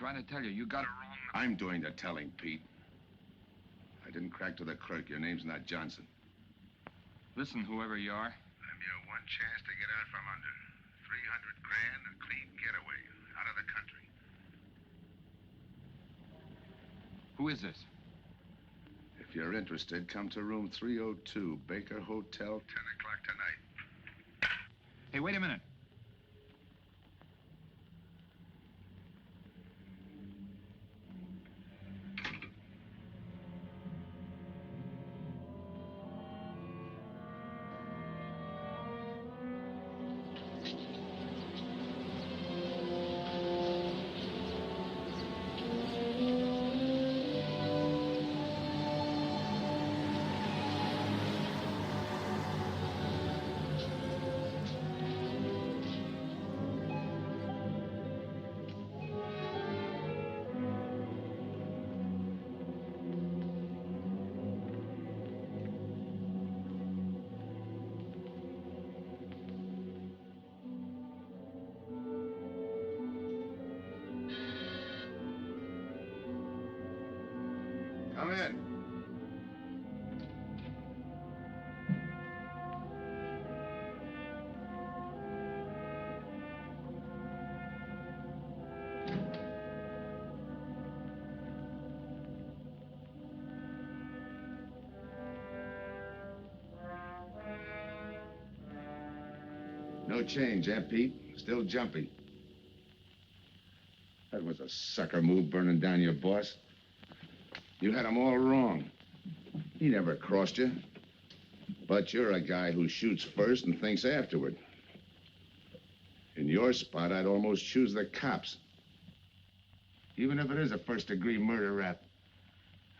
trying to tell you. You got it wrong. I'm doing the telling, Pete. I didn't crack to the clerk. Your name's not Johnson. Listen, whoever you are. I'm your one chance to get out from under. 300 grand, a clean getaway, out of the country. Who is this? If you're interested, come to room 302, Baker Hotel, 10 o'clock tonight. Hey, wait a minute. Come in. No change, eh, Pete? Still jumpy. That was a sucker move, burning down your boss. You had him all wrong. He never crossed you. But you're a guy who shoots first and thinks afterward. In your spot, I'd almost choose the cops. Even if it is a first-degree murder rap.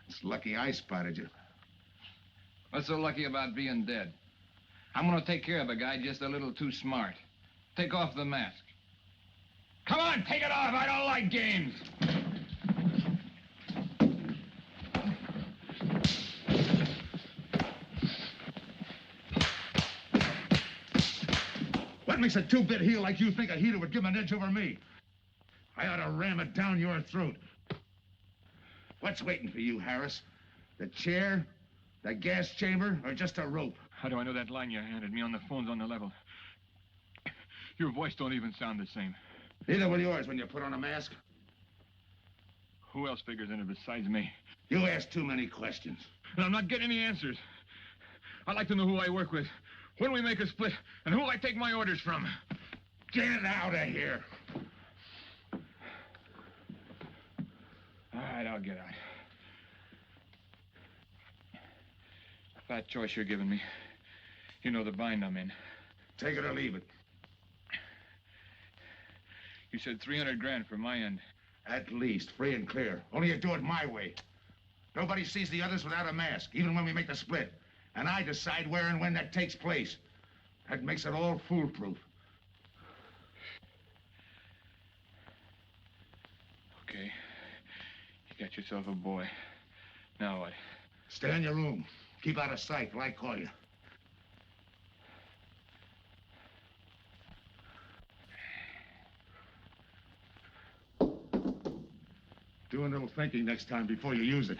It's lucky I spotted you. What's so lucky about being dead? I'm gonna take care of a guy just a little too smart. Take off the mask. Come on, take it off. I don't like games. What makes a two-bit heel like you think a heater would give him an edge over me? I ought to ram it down your throat. What's waiting for you, Harris? The chair, the gas chamber, or just a rope? How do I know that line you handed me on the phone's on the level? Your voice don't even sound the same. Neither will yours when you put on a mask. Who else figures in it besides me? You ask too many questions. And I'm not getting any answers. I'd like to know who I work with, when we make a split, and who I take my orders from. Get out of here. All right, I'll get out. That choice you're giving me. You know the bind I'm in. Take it or leave it. You said 300 grand for my end. At least, free and clear. Only you do it my way. Nobody sees the others without a mask, even when we make the split. And I decide where and when that takes place. That makes it all foolproof. Okay. You got yourself a boy. Now what? Stay in your room. Keep out of sight till I call you. Do a little thinking next time before you use it.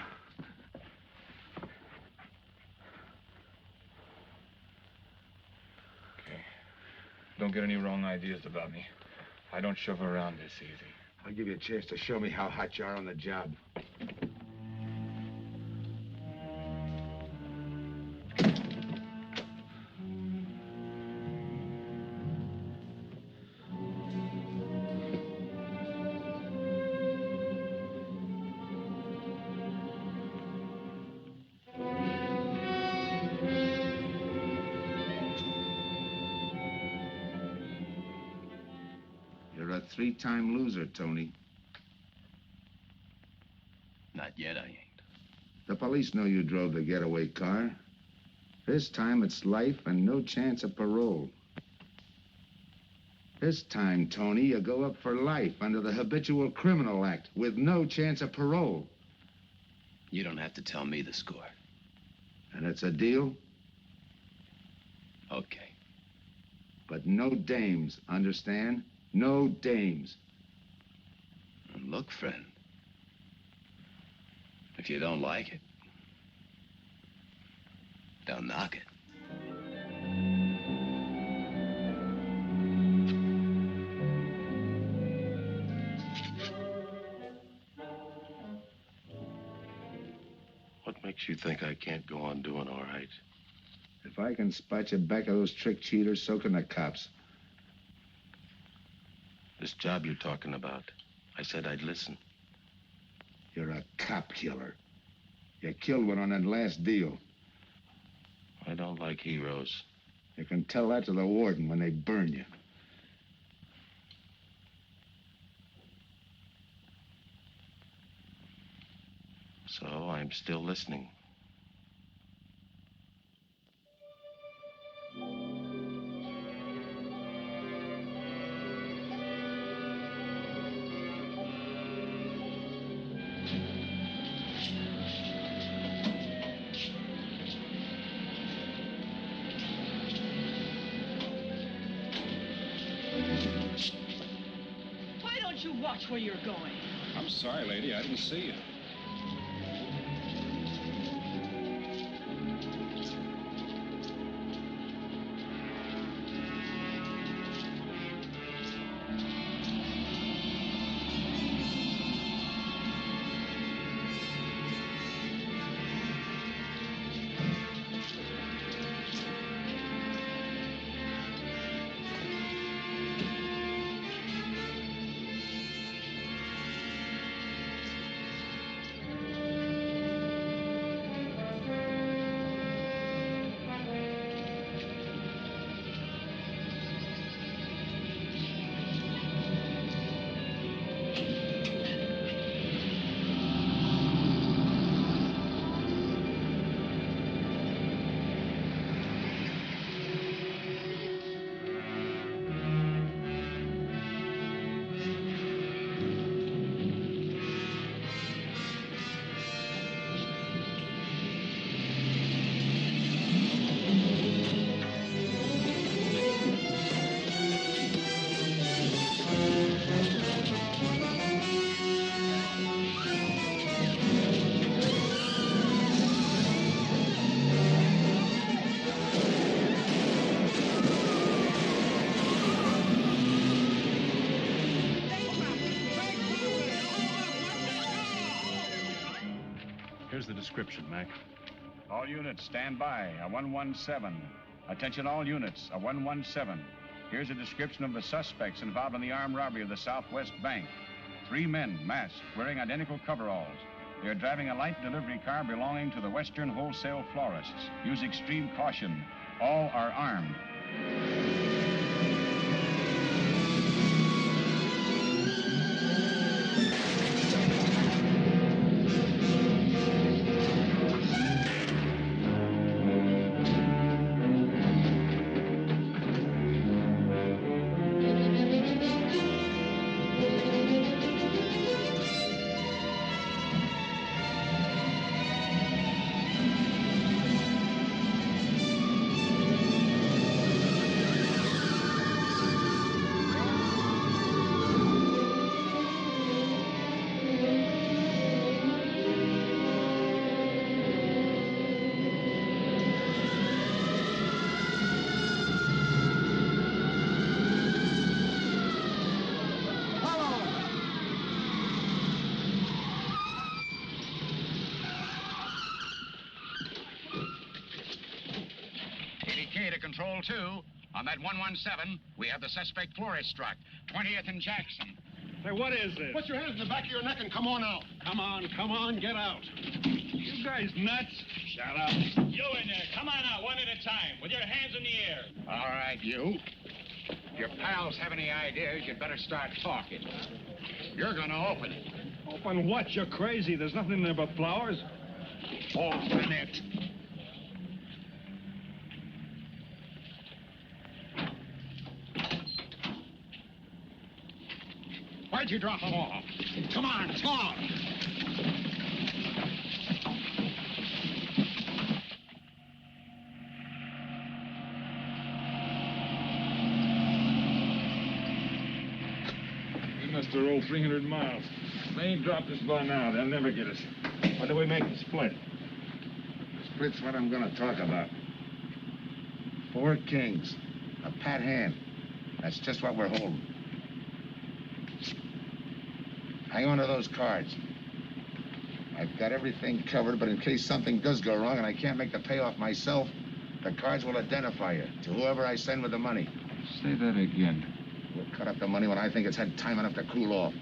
Okay. Don't get any wrong ideas about me. I don't shove around this easy. I'll give you a chance to show me how hot you are on the job. You're a three-time loser, Tony. Not yet, I ain't. The police know you drove the getaway car. This time it's life and no chance of parole. This time, Tony, you go up for life under the Habitual Criminal Act with no chance of parole. You don't have to tell me the score. And it's a deal? Okay. But no dames, understand? No dames. Look, friend. If you don't like it, don't knock it. What makes you think I can't go on doing all right? If I can spot you back of those trick cheaters, so can the cops. This job you're talking about, I said I'd listen. You're a cop killer. You killed one on that last deal. I don't like heroes. You can tell that to the warden when they burn you. So I'm still listening. Why don't you watch where you're going? I'm sorry, lady. I didn't see you. Here's the description, Mac. All units, stand by. A 117. Attention all units, a 117. Here's a description of the suspects involved in the armed robbery of the Southwest Bank. 3 men, masked, wearing identical coveralls. They are driving a light delivery car belonging to the Western Wholesale Florists. Use extreme caution. All are armed. To Control 2. On that 117, we have the suspect florist struck. 20th and Jackson. Hey, what is this? Put your hands in the back of your neck and come on out. Come on, get out. You guys nuts? Shut up. You in there. Come on out, one at a time, with your hands in the air. All right, you. If your pals have any ideas, you'd better start talking. You're gonna open it. Open what? You're crazy. There's nothing in there but flowers. Open it. Why'd you drop them off? Come on, talk. must have rolled 300 miles. If they ain't dropped us by now, they'll never get us. What do we make the split? Split's what I'm gonna talk about. 4 kings. A pat hand. That's just what we're holding. Hang on to those cards. I've got everything covered, but in case something does go wrong and I can't make the payoff myself, the cards will identify you to whoever I send with the money. Say that again. We'll cut up the money when I think it's had time enough to cool off.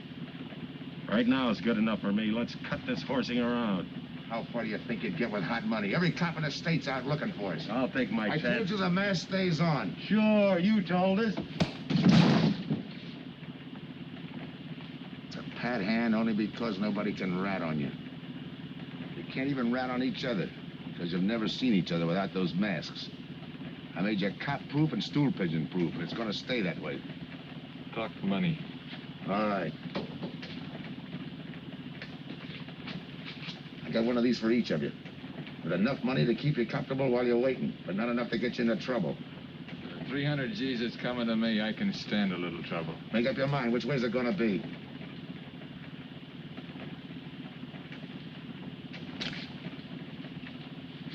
Right now is good enough for me. Let's cut this horsing around. How far do you think you'd get with hot money? Every cop in the state's out looking for us. I'll take my I chance. told you the mask stays on. Sure, you told us. It's a pat hand only because nobody can rat on you. You can't even rat on each other because you've never seen each other without those masks. I made you cop-proof and stool pigeon-proof, and it's going to stay that way. Talk money. All right. I got one of these for each of you. With enough money to keep you comfortable while you're waiting, but not enough to get you into trouble. 300 G's that's coming to me, I can stand a little trouble. Make up your mind. Which way's it going to be?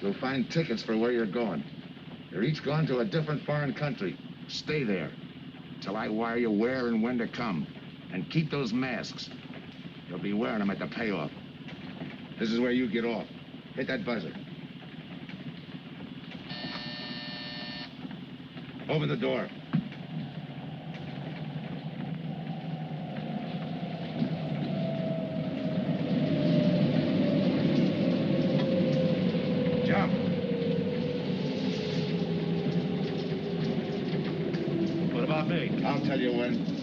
You'll find tickets for where you're going. You're each going to a different foreign country. Stay there till I wire you where and when to come. And keep those masks. You'll be wearing them at the payoff. This is where you get off. Hit that buzzer. Open the door. Jump. What about me? I'll tell you when.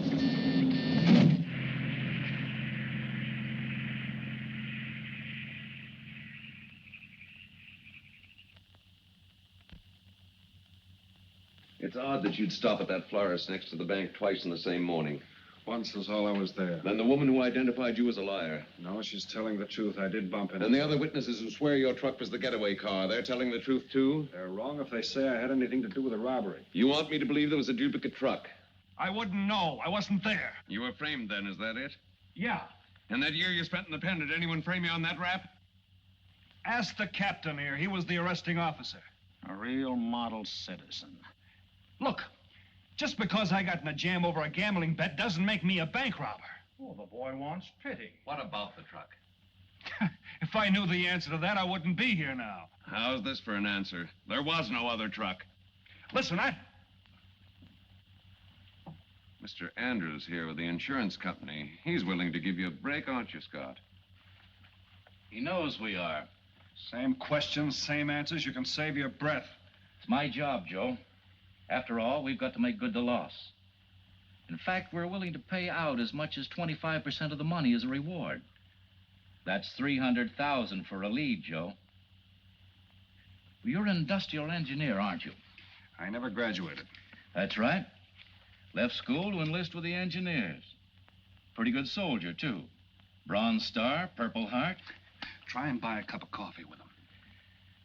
It's odd that you'd stop at that florist next to the bank twice in the same morning. Once was all I was there. Then the woman who identified you as a liar. No, she's telling the truth. I did bump into And the other witnesses who swear your truck was the getaway car, they're telling the truth, too? They're wrong if they say I had anything to do with the robbery. You want me to believe there was a duplicate truck? I wouldn't know. I wasn't there. You were framed then, is that it? Yeah. And that year you spent in the pen, did anyone frame you on that rap? Ask the captain here. He was the arresting officer. A real model citizen. Look, just because I got in a jam over a gambling bet doesn't make me a bank robber. Oh, the boy wants pity. What about the truck? If I knew the answer to that, I wouldn't be here now. How's this for an answer? There was no other truck. Listen, Mr. Andrews here with the insurance company. He's willing to give you a break, aren't you, Scott? He knows we are. Same questions, same answers. You can save your breath. It's my job, Joe. After all, we've got to make good the loss. In fact, we're willing to pay out as much as 25% of the money as a reward. That's $300,000 for a lead, Joe. You're an industrial engineer, aren't you? I never graduated. That's right. Left school to enlist with the engineers. Pretty good soldier, too. Bronze Star, Purple Heart. Try and buy a cup of coffee with him.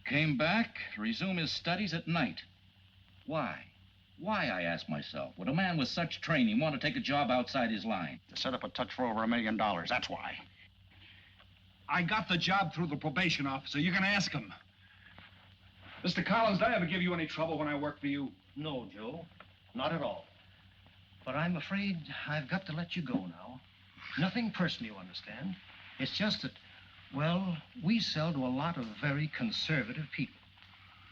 Came back to resume his studies at night. Why? Why, I ask myself, would a man with such training want to take a job outside his line? To set up a touch for over $1 million, that's why. I got the job through the probation officer. You can ask him. Mr. Collins, did I ever give you any trouble when I worked for you? No, Joe. Not at all. But I'm afraid I've got to let you go now. Nothing personal, you understand. It's just that, well, we sell to a lot of very conservative people.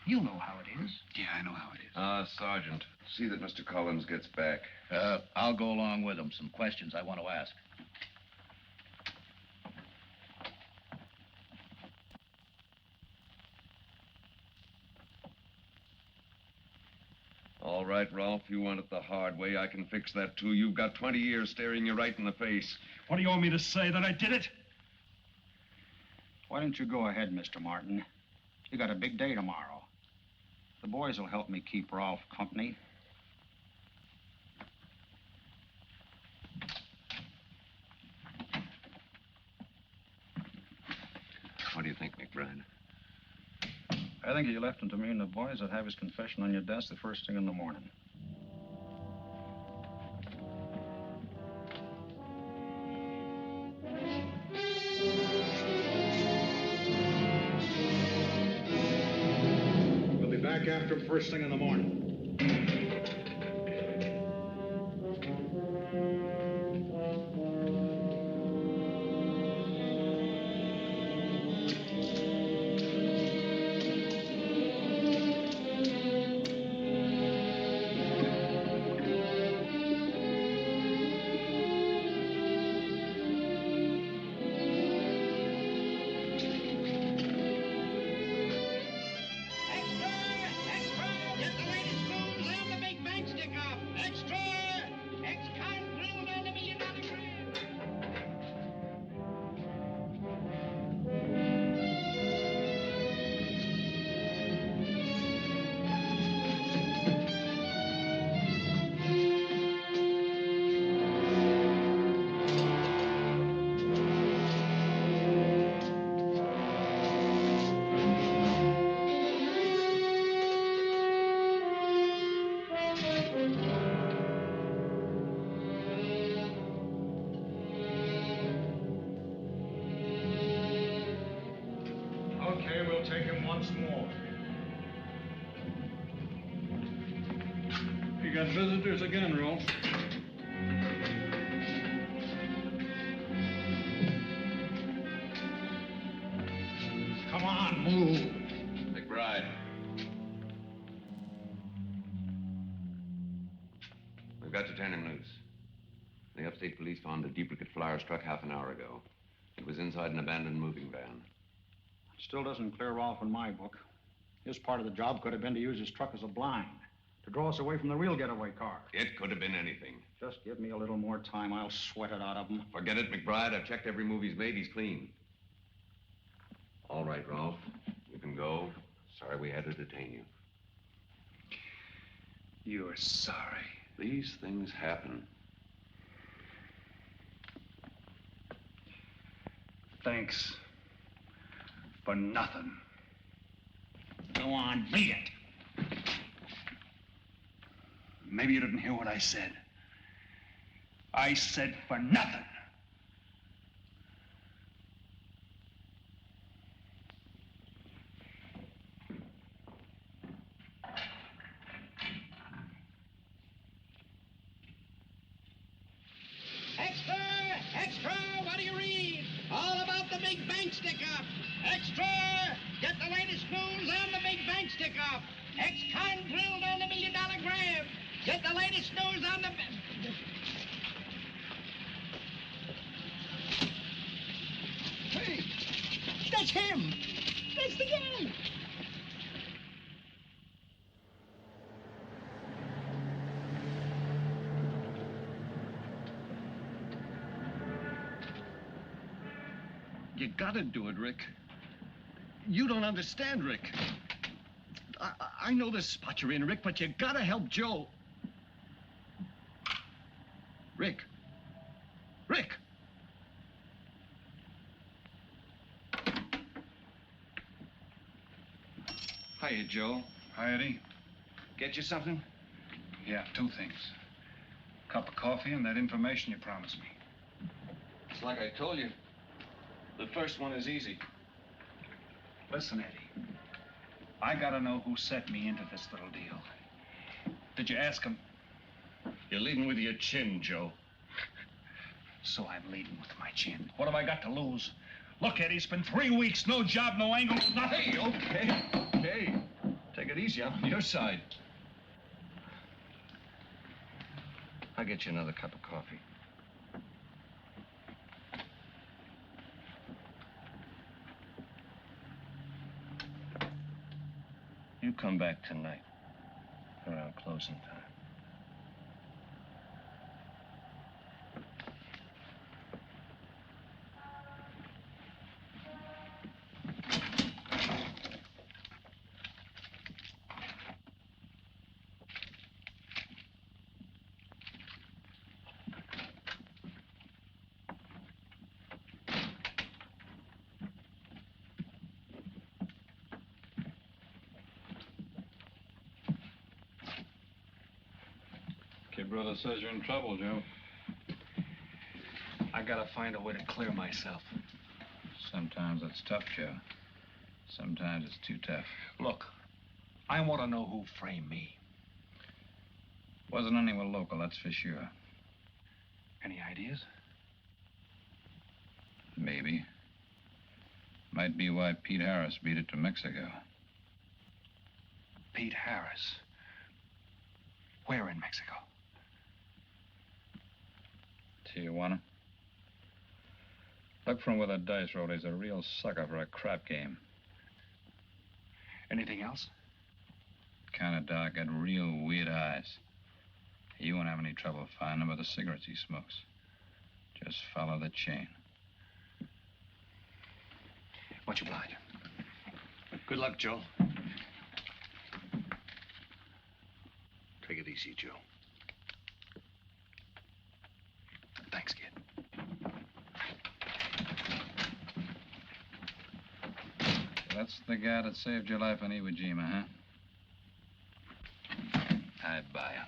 You know how it is. Yeah, I know how it is. Sergeant, see that Mr. Collins gets back. I'll go along with him. Some questions I want to ask. All right, Ralph, you want it the hard way. I can fix that, too. You've got 20 years staring you right in the face. What do you want me to say, that I did it? Why don't you go ahead, Mr. Martin? You got a big day tomorrow. The boys will help me keep Rolf company. What do you think, McBride? I think you left him to me and the boys would have his confession on your desk the first thing in the morning. Rick after him first thing in the morning. Take him once more. You got visitors again, Rolf. Come on, move. McBride. We've got to turn him loose. The upstate police found a duplicate flyer struck half an hour ago. It was inside an abandoned moving van. Still doesn't clear Rolf in my book. His part of the job could have been to use his truck as a blind, to draw us away from the real getaway car. It could have been anything. Just give me a little more time. I'll sweat it out of him. Forget it, McBride. I've checked every move he's made. He's clean. All right, Ralph. You can go. Sorry we had to detain you. You're sorry. These things happen. Thanks. For nothing. Go on, beat it. Maybe you didn't hear what I said. I said for nothing. Extra! Extra! What do you read? All about the big bank stick-up. Extra! Get the latest news on the big bank stick-up. Ex-con drilled on the $1 million grab. Get the latest news on the... Hey, that's him. That's the guy. You gotta do it, Rick. You don't understand, Rick. I know this spot you're in, Rick, but you gotta help Joe. Rick. Rick! Hiya, Joe. Hi, Eddie. Get you something? Yeah, 2 things. Cup of coffee and that information you promised me. It's like I told you. The first one is easy. Listen, Eddie. I gotta know who set me into this little deal. Did you ask him? You're leading with your chin, Joe. So I'm leading with my chin. What have I got to lose? Look, Eddie, it's been 3 weeks. No job, no angle, nothing. Hey, okay. Take it easy. I'm on your side. I'll get you another cup of coffee. You come back tonight, around closing time. Kid brother says you're in trouble, Joe. I gotta find a way to clear myself. Sometimes it's tough, Joe. Sometimes it's too tough. Look, I want to know who framed me. Wasn't anyone local, that's for sure. Any ideas? Maybe. Might be why Pete Harris beat it to Mexico. Pete Harris. Where in Mexico? Tijuana. Look from where the dice rolled. He's a real sucker for a crap game. Anything else? Kind of dark, got real weird eyes. You won't have any trouble finding him with the cigarettes he smokes. Just follow the chain. Much obliged. Good luck, Joe. Take it easy, Joe. Thanks, kid. That's the guy that saved your life in Iwo Jima, huh? I buy him.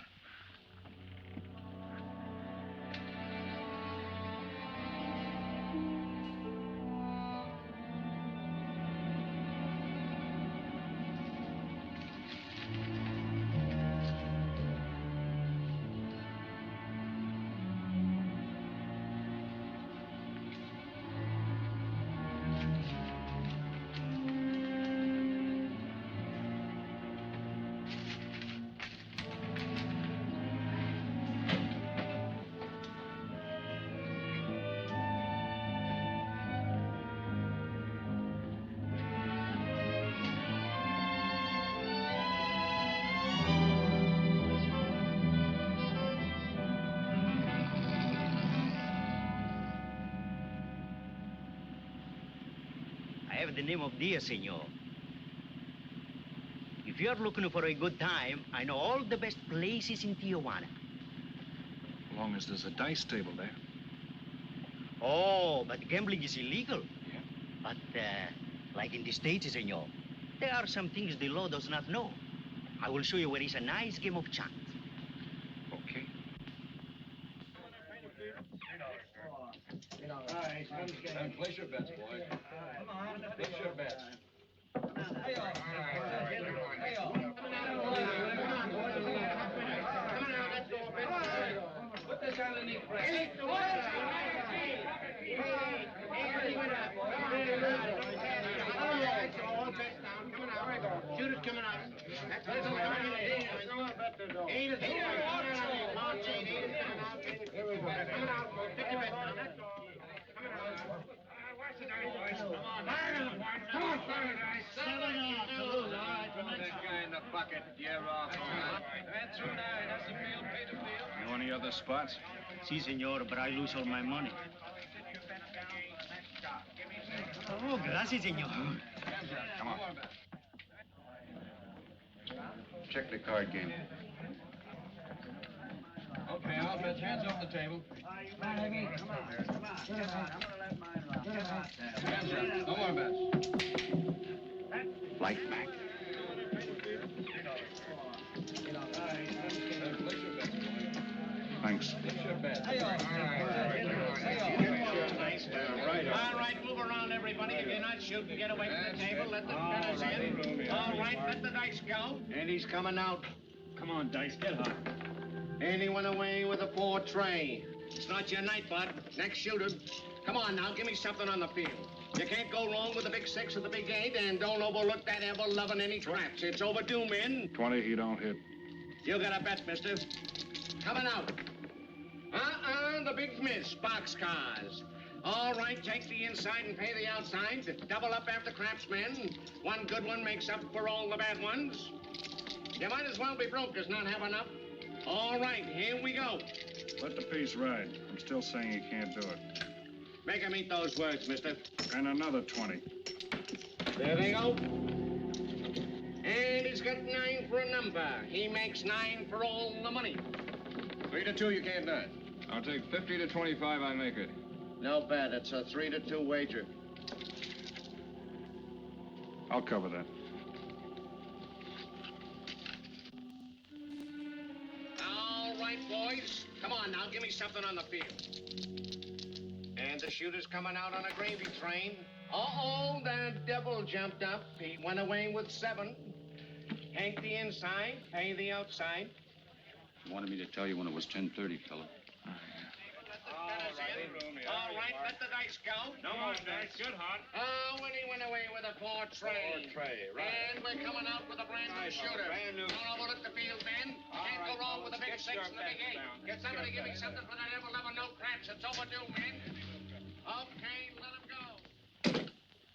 I have the name of Dia, senor. If you're looking for a good time, I know all the best places in Tijuana. As long as there's a dice table there. Oh, but gambling is illegal. Yeah. But, like in the States, senor, there are some things the law does not know. I will show you where is a nice game of chance. Okay. Place your bets, boys. Come on. Place your bets. Put this underneath. Shoot it coming out. Know any other spots? Si, senor, but I lose all my money. Oh, gracias, senor. Come on. Check the card game. Okay, I'll bet hands off the table. Hands up. No more bets. Light back. Thanks. All right, move around, everybody. If you're not shooting, get away from the table. Let the fellas in. All right, let the dice go. And he's coming out. Come on, Dice, get hot. And he went away with a 4 tray. It's not your night, bud. Next shooter. Come on now, give me something on the field. You can't go wrong with the big 6 or the big 8, and don't overlook that ever-loving any traps. It's overdue, men. 20, he don't hit. You got a bet, mister. Coming out. The big miss, boxcars. All right, take the inside and pay the outside. Double up after craftsmen. One good one makes up for all the bad ones. You might as well be broke as not have enough. All right, here we go. Let the piece ride. I'm still saying he can't do it. Make him eat those words, mister. And another 20. There they go. And he's got 9 for a number. He makes 9 for all the money. 3 to 2, you can't do it. I'll take 50 to 25, I make it. No bet. It's a 3 to 2 wager. I'll cover that. All right, boys. Come on now, give me something on the field. And the shooter's coming out on a gravy train. Uh-oh, the devil jumped up. He went away with 7. Paint the inside, paint the outside. You wanted me to tell you when it was 10:30, fella. All right, let the dice go. No more dice. Good, Hot. Willie went away with a portrait. right. And we're coming out with a brand new shooter. Brand new. Don't overlook the field, man. Can't go wrong with a big 6 and the big 8. Get somebody to give me something for that ever no craps. It's overdue, man. Okay, let him go.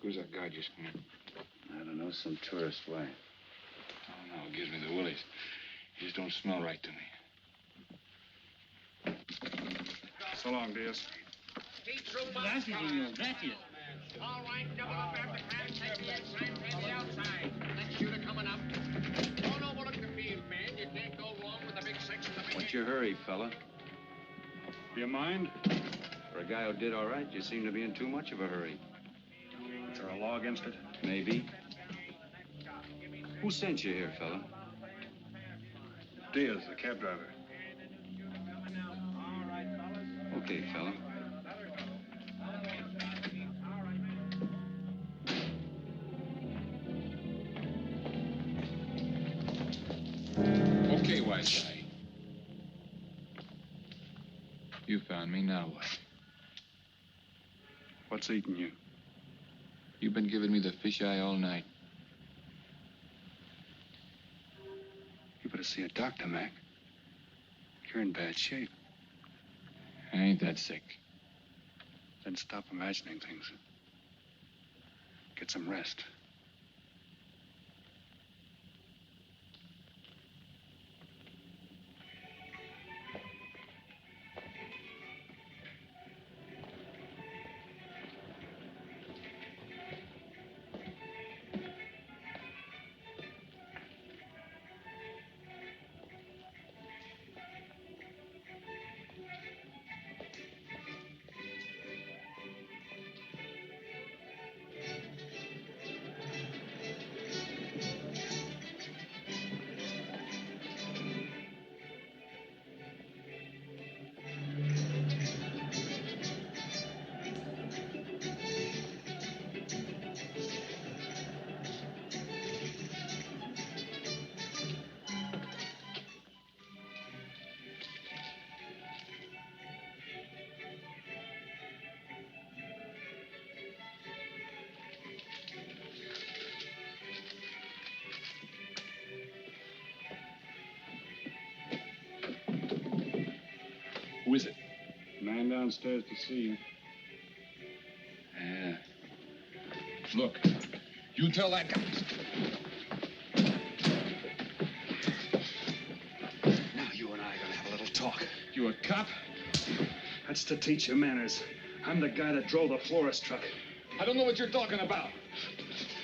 Who's that guy just come in? I don't know, some tourist. Why? Oh, no, it gives me the willies. He just don't smell right to me. So long, Diaz. Gracias, señor. Gracias. All right, double up after craps. Take the inside, take the outside. Next shooter coming up. Don't overlook the field, man. You can't go wrong with the big 6 and the big 8. What's your hurry, fella? Do you mind? For a guy who did all right, you seem to be in too much of a hurry. Is there a law against it? Maybe. Who sent you here, fella? Diaz, the cab driver. Okay, fella. Okay, wise guy. You found me, now what? What's eating you? You've been giving me the fisheye all night. You better see a doctor, Mac. You're in bad shape. I ain't that sick. Then stop imagining things. Get some rest. Who is it? Man downstairs to see you. Yeah. Look, you tell that guy. Now you and I are gonna have a little talk. You a cop? That's to teach you manners. I'm the guy that drove the florist truck. I don't know what you're talking about.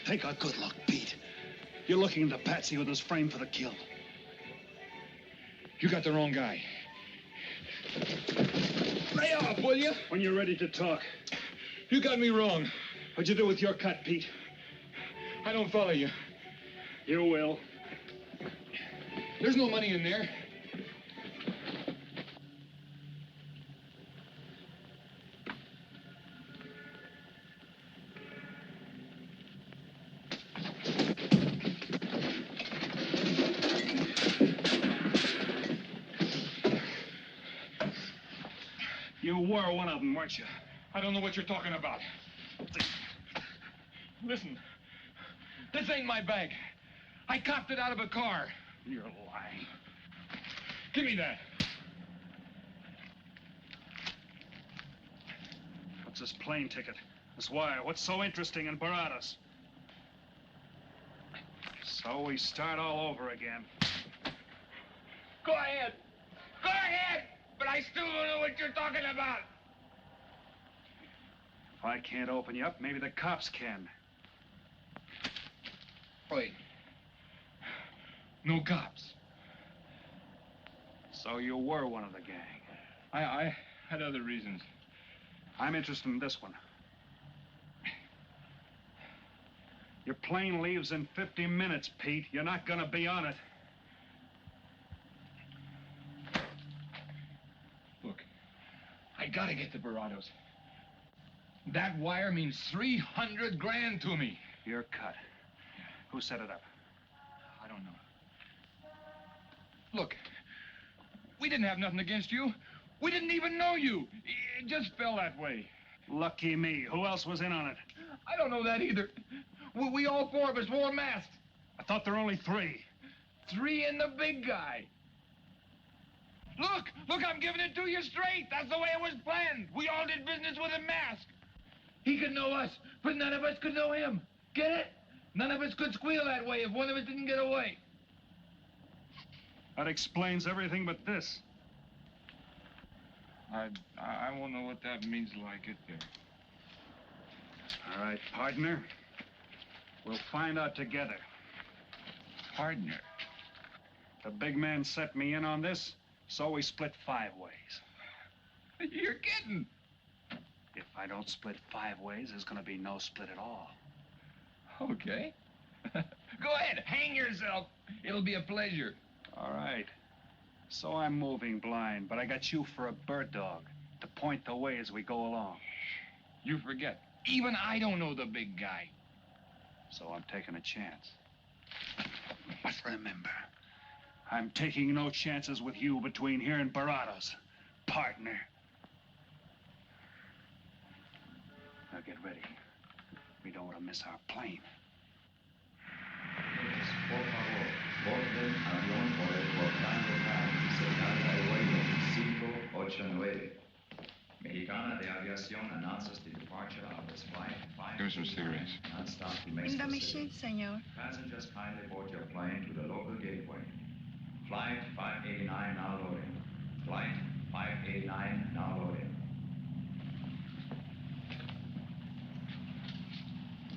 Take a good look, Pete. You're looking into Patsy with his frame for the kill. You got the wrong guy. Lay off, will you? When you're ready to talk. You got me wrong. What'd you do with your cut, Pete? I don't follow you. You will. There's no money in there. You were one of them, weren't you? I don't know what you're talking about. Listen, this ain't my bag. I copped it out of a car. You're lying. Give me that. What's this plane ticket? This wire? What's so interesting in Baradas? So we start all over again. Go ahead. Go ahead. But I still don't know what you're talking about. If I can't open you up, maybe the cops can. Wait. No cops. So you were one of the gang. I had other reasons. I'm interested in this one. Your plane leaves in 50 minutes, Pete. You're not gonna be on it. Look, I gotta get to Barados. That wire means 300 grand to me. You're cut. Who set it up? I don't know. Look, we didn't have nothing against you. We didn't even know you. It just fell that way. Lucky me. Who else was in on it? I don't know that either. We all four of us wore masks. I thought there were only three. Three and the big guy. Look, I'm giving it to you straight. That's the way it was planned. We all did business with a mask. He could know us, but none of us could know him. Get it? None of us could squeal that way if one of us didn't get away. That explains everything but this. I won't know what that means till I get there. All right, partner. We'll find out together. Partner? The big man set me in on this, so we split 5 ways. You're kidding. If I don't split 5 ways, there's gonna be no split at all. Okay. Go ahead, hang yourself. It'll be a pleasure. All right. So I'm moving blind, but I got you for a bird dog to point the way as we go along. You forget. Even I don't know the big guy. So I'm taking a chance. But remember, I'm taking no chances with you between here and Baradas, partner. Now get ready. We don't want to miss our plane. Por favor, borden avión por el portal local, señal de vuelo 589. Mexicana de Aviación announces the departure of its flight 5. Give me some cigarettes. Non-stop to In Mexico the City. machine, senor. Passengers kindly board your plane to the local gateway. Flight 589 now loading. Flight 589 now loading.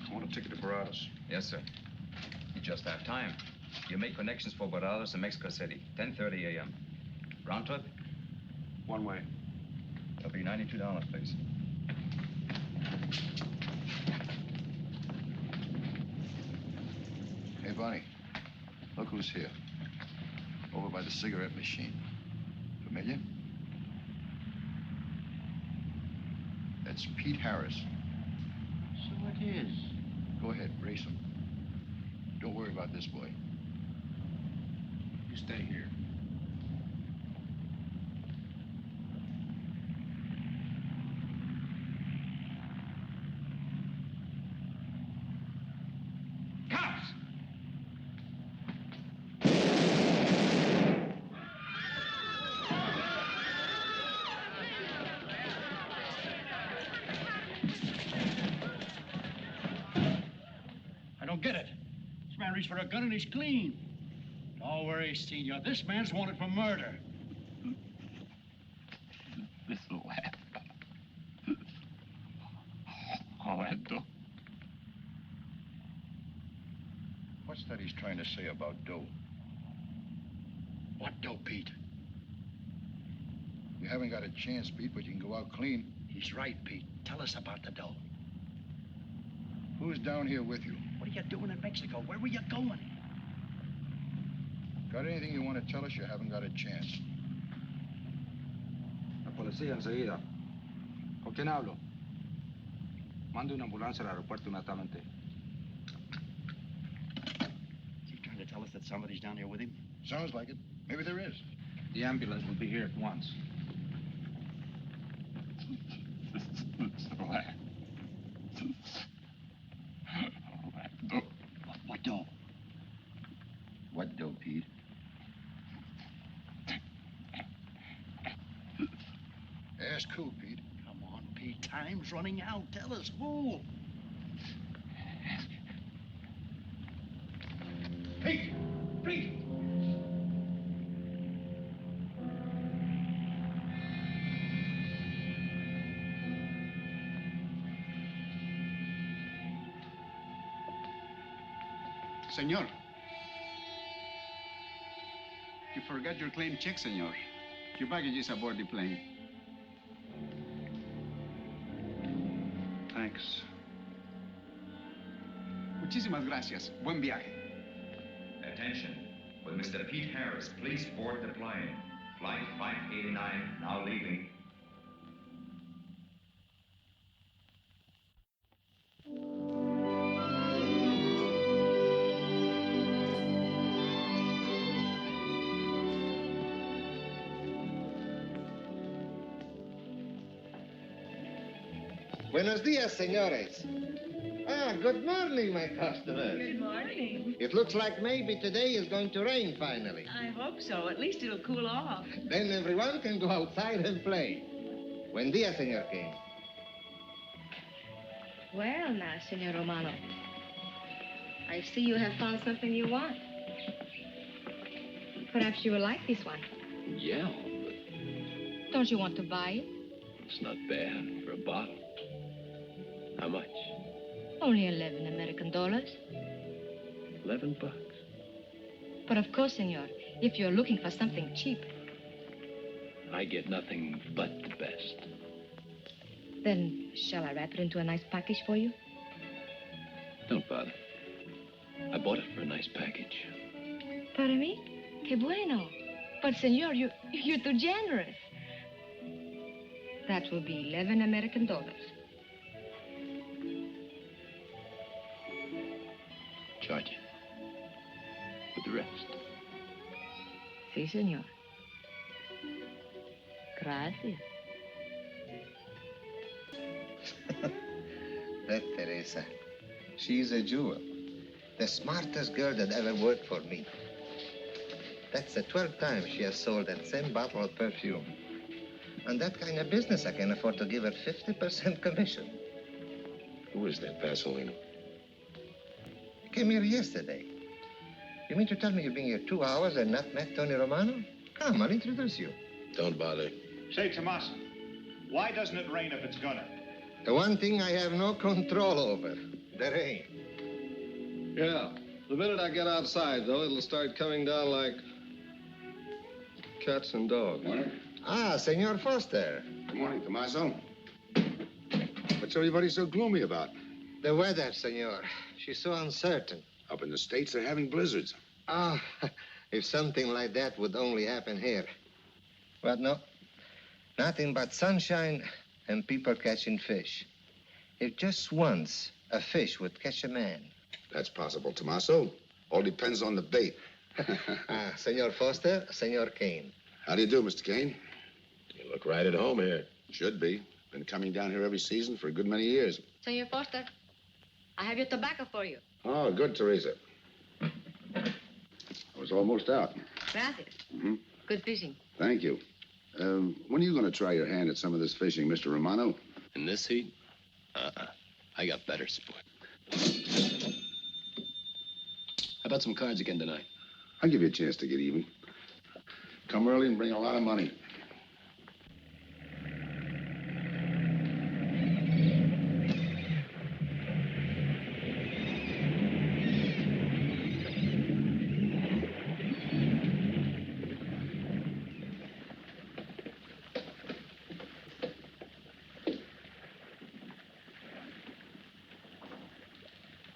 I want a ticket to Baradas. Yes, sir. You just have time. You make connections for Baradas in Mexico City, 10:30 a.m. Round trip? One way. It'll be $92, please. Hey, Bonnie, look who's here. Over by the cigarette machine. Familiar? That's Pete Harris. So it is. Go ahead, race him. Don't worry about this boy. You stay here. Cops! I don't get it. This man reached for a gun and he's clean. Don't worry, Senor. This man's wanted for murder. This will happen. Alberto. What's that he's trying to say about dough? What dough, Pete? You haven't got a chance, Pete, but you can go out clean. He's right, Pete. Tell us about the dough. Who's down here with you? What are you doing in Mexico? Where were you going? Got anything you want to tell us? You haven't got a chance. La policía enseguida. ¿Con quién hablo? Mande una ambulancia al aeropuerto inmediatamente. Is he trying to tell us that somebody's down here with him? Sounds like it. Maybe there is. The ambulance will be here at once. What dough? What dough, Pete? Ask who, Pete? Come on, Pete. Time's running out. Tell us who. Pete! Pete! Senor. You forgot your claim check, senor. Your baggage is aboard the plane. Thanks. Muchísimas gracias. Buen viaje. Attention. Will Mr. Pete Harris please board the plane? Flight 589 now leaving. Buenos dias, senores. Ah, good morning, my customers. Good morning. It looks like maybe today is going to rain finally. I hope so. At least it'll cool off. Then everyone can go outside and play. Buen dia, Senor King. Well, now, Senor Romano, I see you have found something you want. Perhaps you will like this one. Yeah, Don't you want to buy it? it's not bad for a bottle. How much? Only 11 American dollars. $11. But of course, senor, if you're looking for something cheap, I get nothing but the best. then shall I wrap it into a nice package for you? Don't bother. I bought it for a nice package. Para mí? Que bueno. But, senor, you're too generous. That will be 11 American dollars. Charge it. With the rest. Si, senor. Gracias. That Teresa, she's a jewel. The smartest girl that ever worked for me. That's the 12th time she has sold that same bottle of perfume. On that kind of business, I can afford to give her 50% commission. Who is that Vaseline? Came here yesterday. You mean to tell me you've been here 2 hours and not met Tony Romano? Come, I'll introduce you. Don't bother. Say, Tomas, why doesn't it rain if it's gonna? The one thing I have no control over, the rain. Yeah. The minute I get outside, though, it'll start coming down like cats and dogs. Ah, Senor Foster. Good morning, Tommaso. What's everybody so gloomy about? The weather, senor. She's so uncertain. Up in the States, they're having blizzards. Ah, if something like that would only happen here. But no, nothing but sunshine and people catching fish. If just once a fish would catch a man. That's possible, Tommaso. All depends on the bait. Senor Foster, Senor Kane. How do you do, Mr. Kane? You look right at home here. Should be. Been coming down here every season for a good many years. Senor Foster, I have your tobacco for you. Oh, good, Teresa. I was almost out. Gracias. Mm-hmm. Good fishing. Thank you. When are you going to try your hand at some of this fishing, Mr. Romano? In this heat? I got better sport. How about some cards again tonight? I'll give you a chance to get even. Come early and bring a lot of money.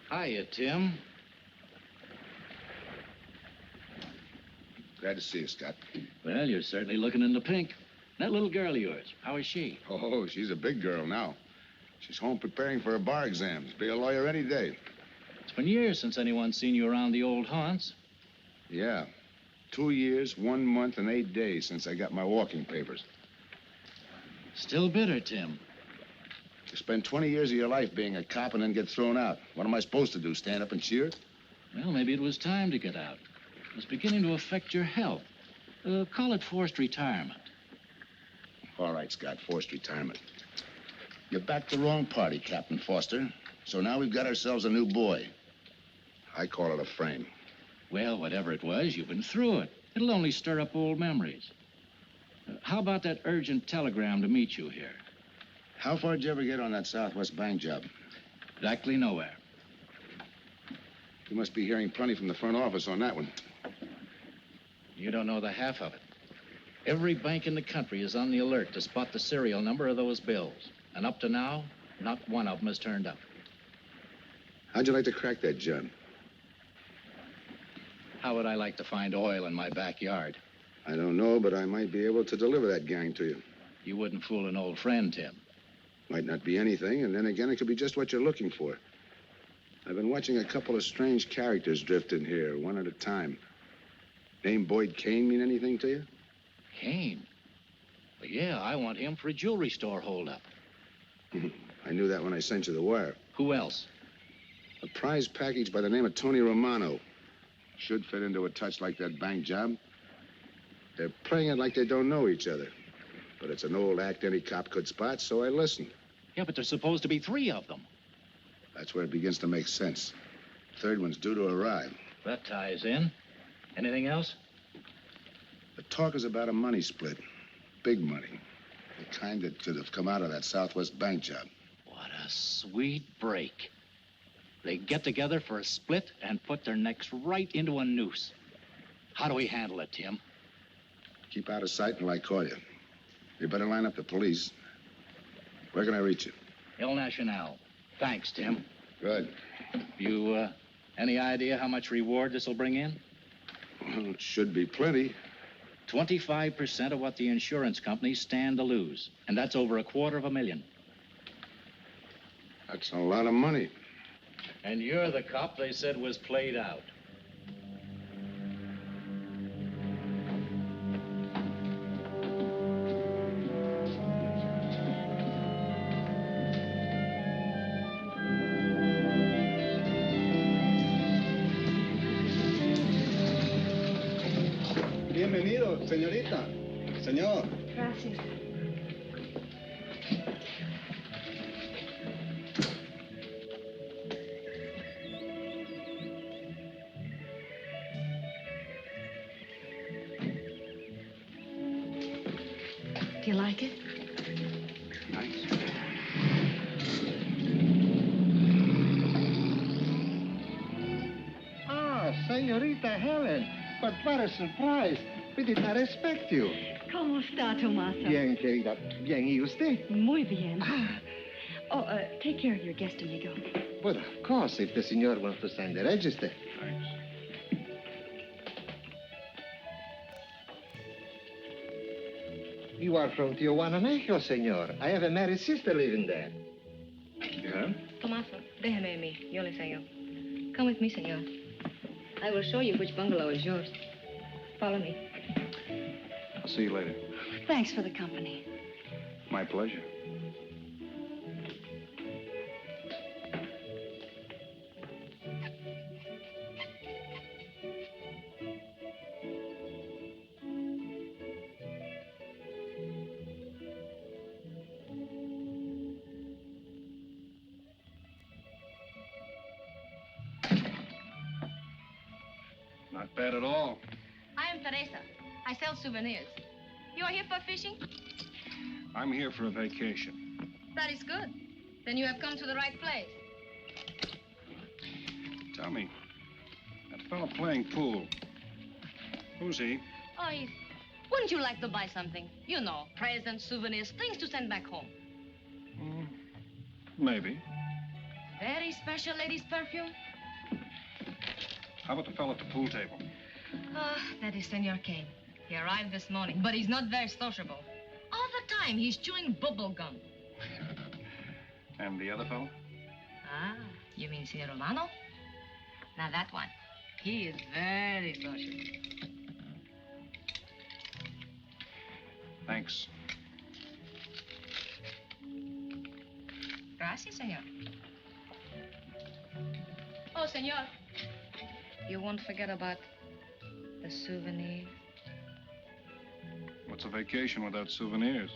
Hiya, Tim. Glad to see you, Scott. Well, you're certainly looking in the pink. That little girl of yours, how is she? Oh, she's a big girl now. She's home preparing for her bar exams. Be a lawyer any day. It's been years since anyone's seen you around the old haunts. Yeah. 2 years, 1 month, and 8 days since I got my walking papers. Still bitter, Tim. You spend 20 years of your life being a cop and then get thrown out. What am I supposed to do, stand up and cheer? Well, maybe it was time to get out. It was beginning to affect your health. Call it forced retirement. All right, Scott, forced retirement. You backed the wrong party, Captain Foster. So now we've got ourselves a new boy. I call it a frame. Well, whatever it was, you've been through it. It'll only stir up old memories. How about that urgent telegram to meet you here? How far did you ever get on that Southwest Bank job? Exactly nowhere. You must be hearing plenty from the front office on that one. You don't know the half of it. Every bank in the country is on the alert to spot the serial number of those bills. And up to now, not one of them has turned up. How'd you like to crack that, John? How would I like to find oil in my backyard? I don't know, but I might be able to deliver that gang to you. You wouldn't fool an old friend, Tim. Might not be anything, and then again, it could be just what you're looking for. I've been watching a couple of strange characters drift in here, one at a time. Name Boyd Kane mean anything to you? Kane? Well, yeah, I want him for a jewelry store holdup. I knew that when I sent you the wire. Who else? A prize package by the name of Tony Romano. Should fit into a touch like that bank job. They're playing it like they don't know each other. But it's an old act any cop could spot, so I listened. Yeah, but there's supposed to be 3 of them. That's where it begins to make sense. Third one's due to arrive. That ties in. Anything else? The talk is about a money split. Big money. The kind that could have come out of that Southwest bank job. What a sweet break. They get together for a split and put their necks right into a noose. How do we handle it, Tim? Keep out of sight until I call you. You better line up the police. Where can I reach you? El Nacional. Thanks, Tim. Good. You, any idea how much reward this will bring in? Well, it should be plenty. 25% of what the insurance companies stand to lose. And that's over $250,000. That's a lot of money. And you're the cop they said was played out. Bienvenido, señorita. Señor. Gracias. Do you like it? Nice. Ah, señorita Helen. But what a surprise. We did not expect you. ¿Cómo está, Tomaso? Bien, querida. Bien, ¿y usted? Muy bien. Oh, take care of your guest, amigo. Well, of course, if the senor wants to sign the register. Thanks. You are from Tijuana, Mexico, senor. I have a married sister living there. Yeah? Tomaso, déjeme a mí. Yo le enseño. Come with me, senor. I will show you which bungalow is yours. Follow me. I'll see you later. Thanks for the company. My pleasure. Not bad at all. I am Teresa. I sell souvenirs. You are here for fishing? I'm here for a vacation. That is good. Then you have come to the right place. Tell me, that fellow playing pool, who's he? Oh, wouldn't you like to buy something? You know, presents, souvenirs, things to send back home. Maybe. Very special ladies' perfume. How about the fellow at the pool table? That is Senor Kane. He arrived this morning, but he's not very sociable. All the time, he's chewing bubble gum. And the other fellow? Ah, you mean Senor Romano? Now, that one. He is very social. Thanks. Gracias, senor. Oh, senor. You won't forget about the souvenir. What's a vacation without souvenirs?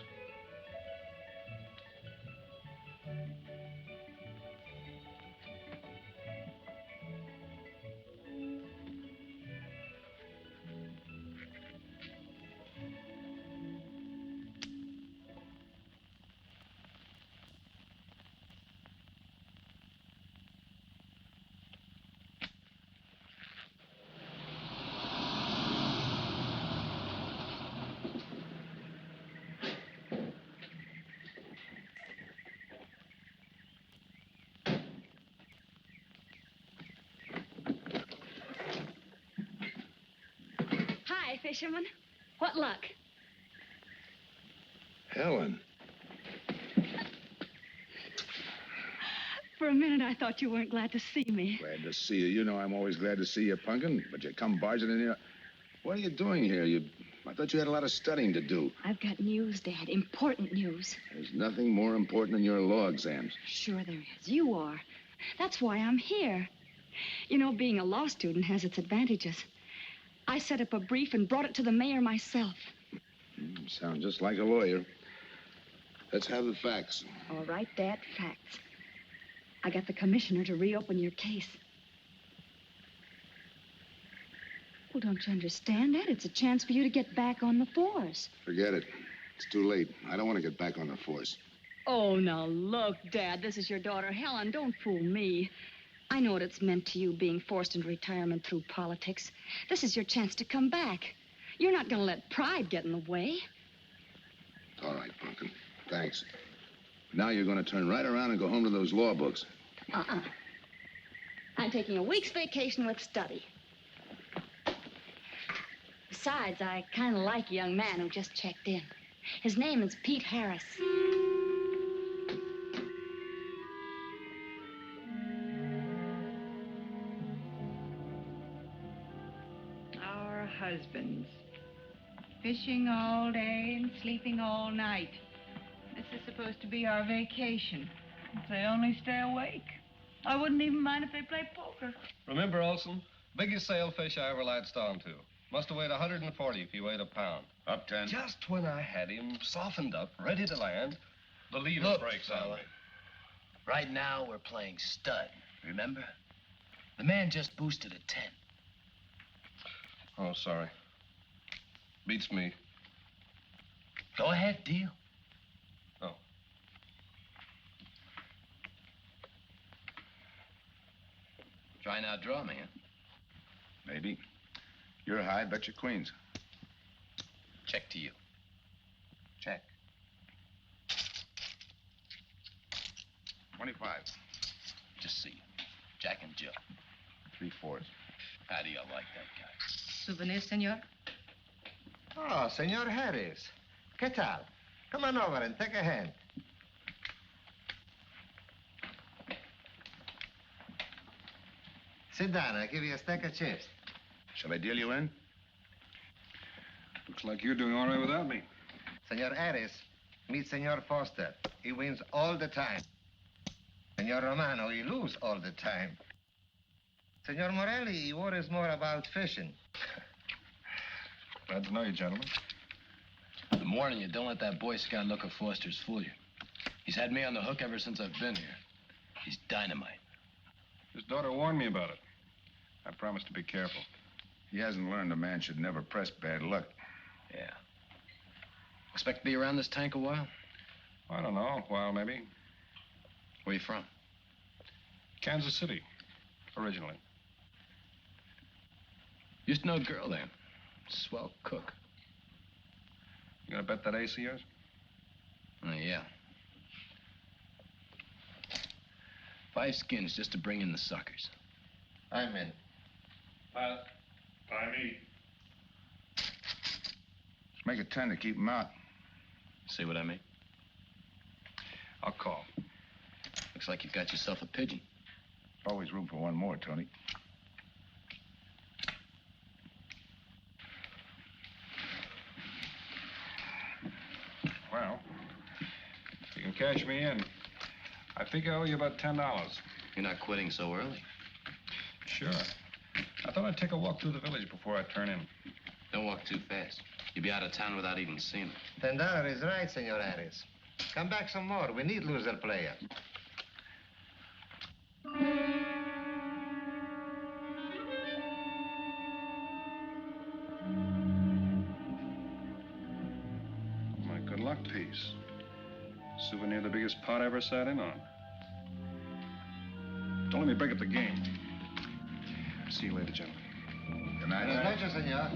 Hi, fisherman. What luck? Helen. For a minute, I thought you weren't glad to see me. Glad to see you. You know I'm always glad to see you, Punkin, but you come barging in here. What are you doing here? You I thought you had a lot of studying to do. I've got news, Dad. Important news. There's nothing more important than your law exams. Sure there is. You are. That's why I'm here. You know, being a law student has its advantages. I set up a brief and brought it to the mayor myself. Sound just like a lawyer. Let's have the facts. All right, Dad, facts. I got the commissioner to reopen your case. Well, don't you understand that? It's a chance for you to get back on the force. Forget it. It's too late. I don't want to get back on the force. Oh, now look, Dad, this is your daughter, Helen. Don't fool me. I know what it's meant to you being forced into retirement through politics. This is your chance to come back. You're not going to let pride get in the way. All right, Pumpkin. Thanks. Now you're going to turn right around and go home to those law books. I'm taking a week's vacation with study. Besides, I kind of like a young man who just checked in. His name is Pete Harris. Our husbands. Fishing all day and sleeping all night. This is supposed to be our vacation. If they only stay awake. I wouldn't even mind if they played poker. Remember, Olson, biggest sailfish I ever latched onto. Must have weighed 140 if he weighed a pound. Up 10. Just when I had him softened up, ready to land, the leader Look, breaks on fella. me. Right now, we're playing stud, remember? The man just boosted a 10. Oh, sorry. Beats me. Go ahead, deal. Oh. Try and outdraw me, huh? Maybe. You're high, bet your queens. Check to you. Check. 25. Just see. Jack and Jill. 3/4. How do you like that guy? Souvenir, senor? Oh, Senor Harris. ¿Qué tal? Come on over and take a hand. Sit down. I'll give you a stack of chips. Shall I deal you in? Looks like you're doing all right without me. Senor Harris, meet Senor Foster. He wins all the time. Senor Romano, he loses all the time. Senor Morelli, he worries more about fishing. Glad to know you, gentlemen. I'm warning you, don't let that Boy Scout look of Foster's fool you. He's had me on the hook ever since I've been here. He's dynamite. His daughter warned me about it. I promised to be careful. He hasn't learned a man should never press bad luck. Yeah. Expect to be around this tank a while? I don't know, a while maybe. Where you from? Kansas City, originally. Used to know a girl there. Swell cook. You gonna bet that ace of yours? Oh, yeah. 5 skins just to bring in the suckers. I'm in. By me. Make it 10 to keep him out. See what I mean? I'll call. Looks like you've got yourself a pigeon. Always room for one more, Tony. Well, if you can cash me in, I think I owe you about $10. You're not quitting so early. Sure. I thought I'd take a walk through the village before I turn in. Don't walk too fast. You'll be out of town without even seeing it. $10 is right, Senor Harris. Come back some more. We need loser player. My good luck piece. Souvenir the biggest pot I ever sat in on. Don't let me break up the game. See you later, gentlemen. Good night. Buenas noches, senor.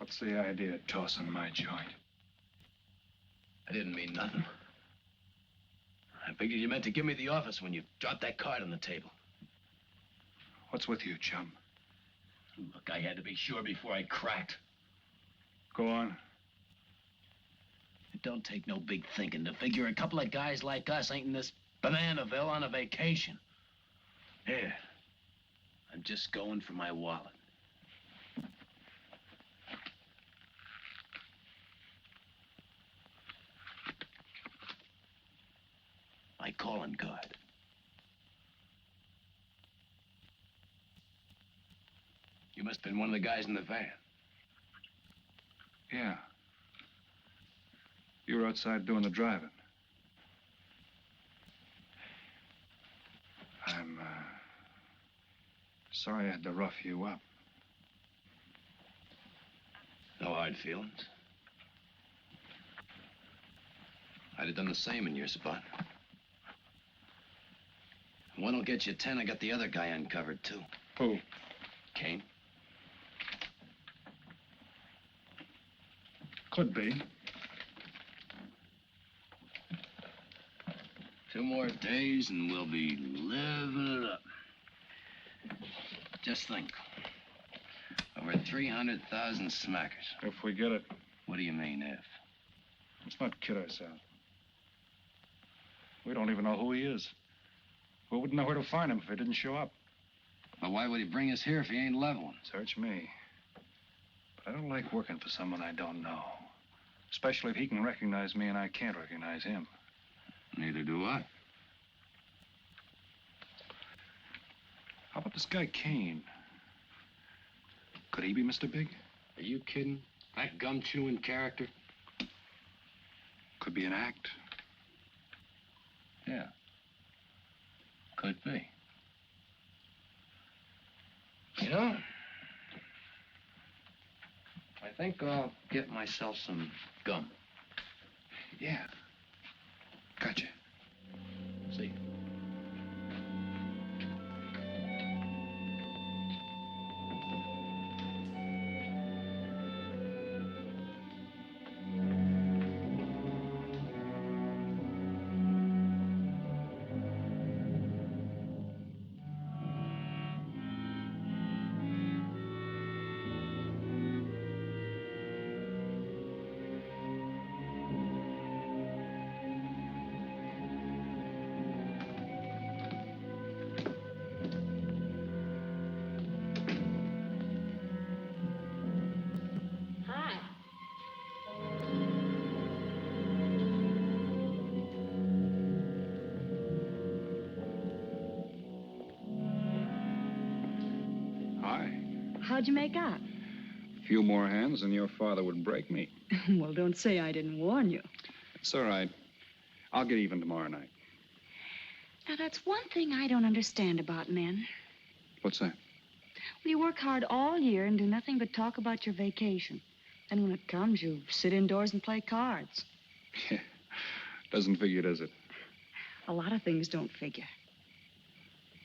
What's the idea of tossing my joint? I didn't mean nothing. I figured you meant to give me the office when you dropped that card on the table. What's with you, chum? Look, I had to be sure before I cracked. Go on. It don't take no big thinking to figure a couple of guys like us ain't in this Bananaville on a vacation. Here, I'm just going for my wallet. My calling card. You must have been one of the guys in the van. Yeah. You were outside doing the driving. I'm, sorry I had to rough you up. No hard feelings. I'd have done the same in your spot. One'll get you 10. I got the other guy uncovered, too. Who? Kane. Could be. 2 more days and we'll be living it up. Just think. Over 300,000 smackers. If we get it. What do you mean, if? Let's not kid ourselves. We don't even know who he is. We wouldn't know where to find him if he didn't show up. Well, why would he bring us here if he ain't leveling? Search me. But I don't like working for someone I don't know. Especially if he can recognize me and I can't recognize him. Neither do I. How about this guy Kane? Could he be Mr. Big? Are you kidding? That gum-chewing character? Could be an act. Yeah. Could be. You know, I think I'll get myself some gum. Yeah. Gotcha. See you. How'd you make out? A few more hands and your father would break me. Well, don't say I didn't warn you. It's all right. I'll get even tomorrow night. Now, that's one thing I don't understand about men. What's that? Well, you work hard all year and do nothing but talk about your vacation. And when it comes, you sit indoors and play cards. Yeah. Doesn't figure, does it? A lot of things don't figure.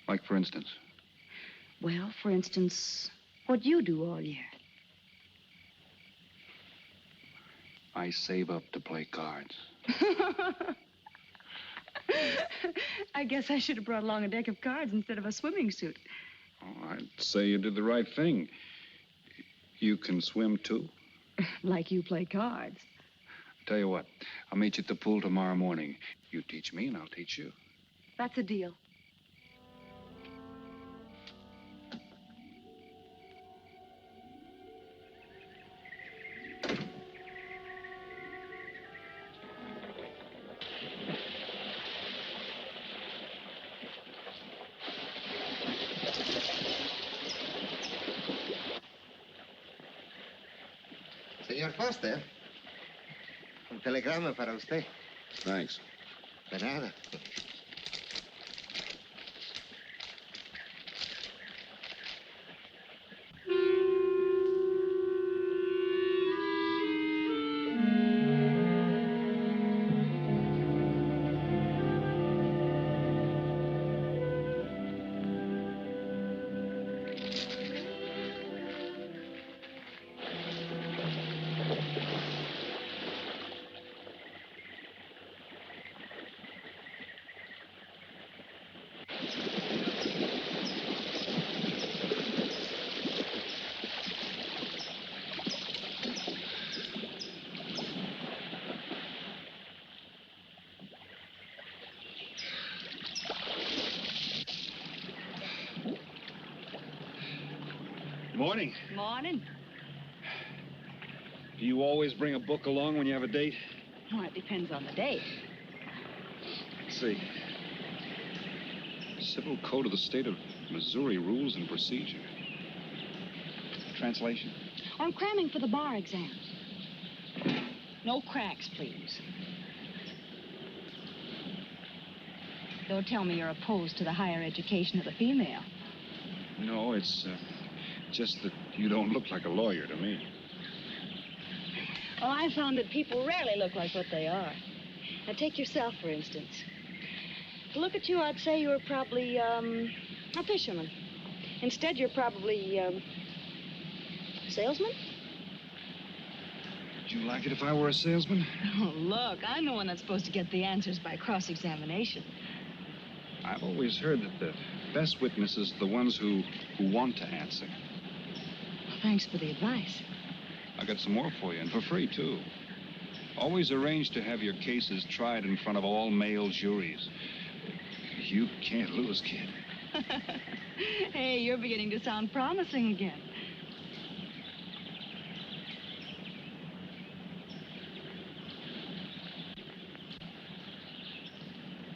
Like, for instance? Well, for instance, what you do all year. I save up to play cards. I guess I should have brought along a deck of cards instead of a swimming suit. Oh, I'd say you did the right thing. You can swim, too? Like you play cards. Tell you what, I'll meet you at the pool tomorrow morning. You teach me and I'll teach you. That's a deal. Señor Foster, un telegrama para usted. Thanks. De nada. Morning. Morning. Do you always bring a book along when you have a date? Well, it depends on the date. Let's see. Civil Code of the State of Missouri Rules and Procedure. Translation? I'm cramming for the bar exam. No cracks, please. Don't tell me you're opposed to the higher education of the female. No, it's just that you don't look like a lawyer to me. Well, I found that people rarely look like what they are. Now, take yourself, for instance. To look at you, I'd say you were probably, a fisherman. Instead, you're probably, a salesman? Would you like it if I were a salesman? Oh, look, I'm the one that's supposed to get the answers by cross-examination. I've always heard that the best witnesses are the ones who want to answer. Well, thanks for the advice. I got some more for you, and for free, too. Always arrange to have your cases tried in front of all male juries. You can't lose, kid. Hey, you're beginning to sound promising again.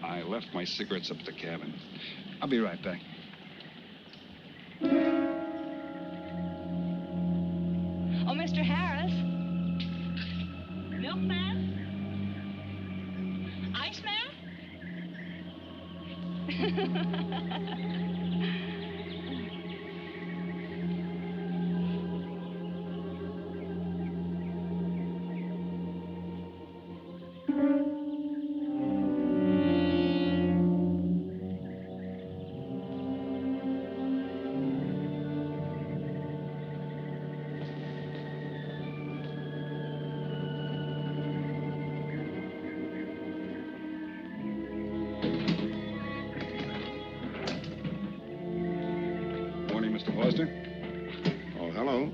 I left my cigarettes up at the cabin. I'll be right back. Oh, Mr. Harris. Milkman? Iceman? Morning, Mr. Foster. Oh, hello.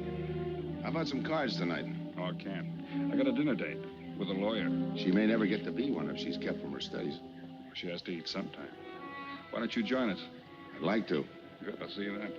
How about some cards tonight? Oh, I can't. I got a dinner date with a lawyer. She may never get to be one if she's kept from her studies. She has to eat sometime. Why don't you join us? I'd like to. Good, I'll see you then.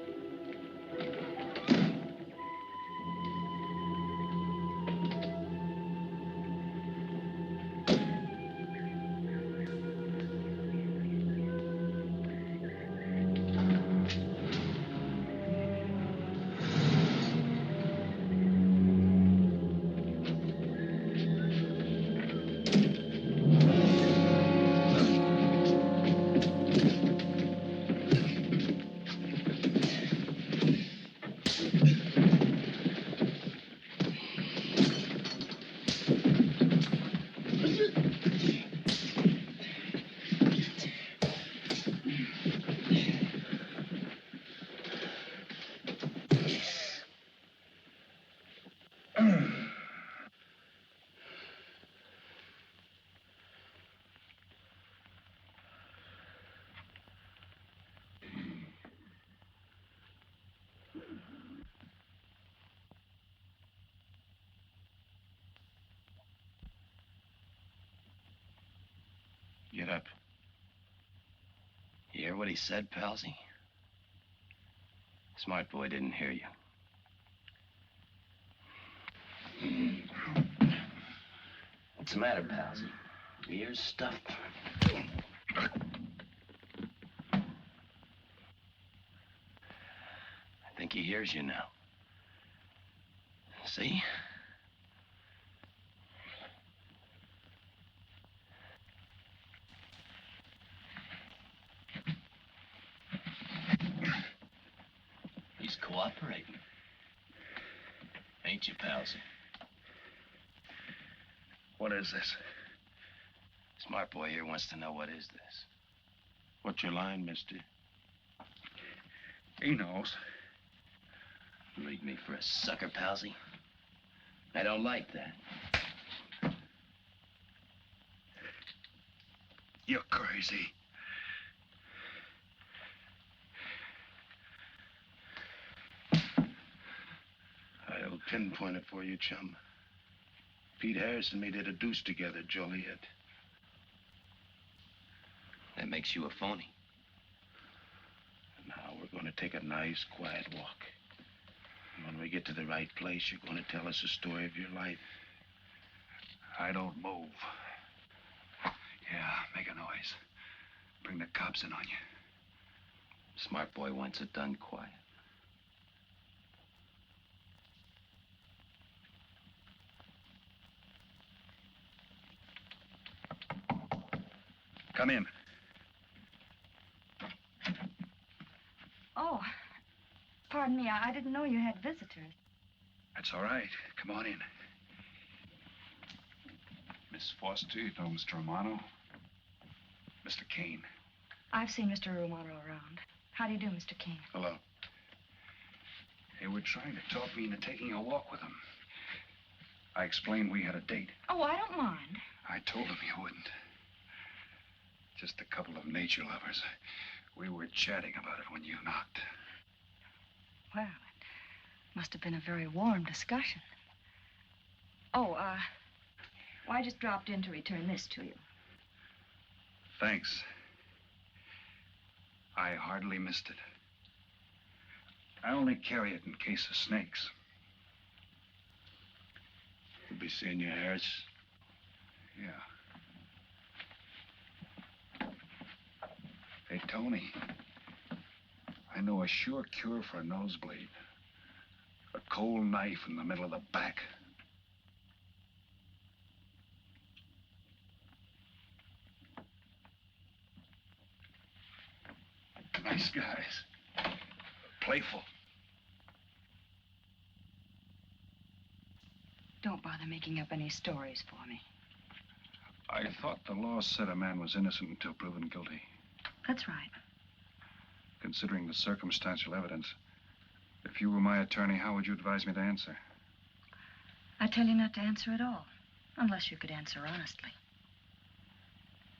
Get up. You hear what he said, Palsy? Smart boy didn't hear you. What's the matter, Palsy? Your ears stuffed? I think he hears you now. See? He's cooperating. Ain't you, Palsy? What is this? Smart boy here wants to know what is this. What's your line, mister? He knows. Leave me for a sucker, Palsy. I don't like that. You're crazy. I'll pinpoint it for you, chum. Pete Harris and me did a deuce together, Joliet. That makes you a phony. Now we're going to take a nice, quiet walk. When we get to the right place, you're going to tell us the story of your life. I don't move. Yeah, make a noise. Bring the cops in on you. Smart boy wants it done quiet. Come in. Oh, pardon me. I didn't know you had visitors. That's all right. Come on in. Miss Foster, you know Mr. Romano? Mr. Kane. I've seen Mr. Romano around. How do you do, Mr. King? Hello. Hey, we're trying to talk me into taking a walk with him. I explained we had a date. Oh, I don't mind. I told him you wouldn't. Just a couple of nature lovers. We were chatting about it when you knocked. Well, it must have been a very warm discussion. Oh, well, I just dropped in to return this to you. Thanks. I hardly missed it. I only carry it in case of snakes. You'll be seeing your Harris? Yeah. Hey, Tony. I know a sure cure for a nosebleed. A cold knife in the middle of the back. Nice guys. Playful. Don't bother making up any stories for me. I thought the law said a man was innocent until proven guilty. That's right. Considering the circumstantial evidence, if you were my attorney, how would you advise me to answer? I tell you not to answer at all, unless you could answer honestly.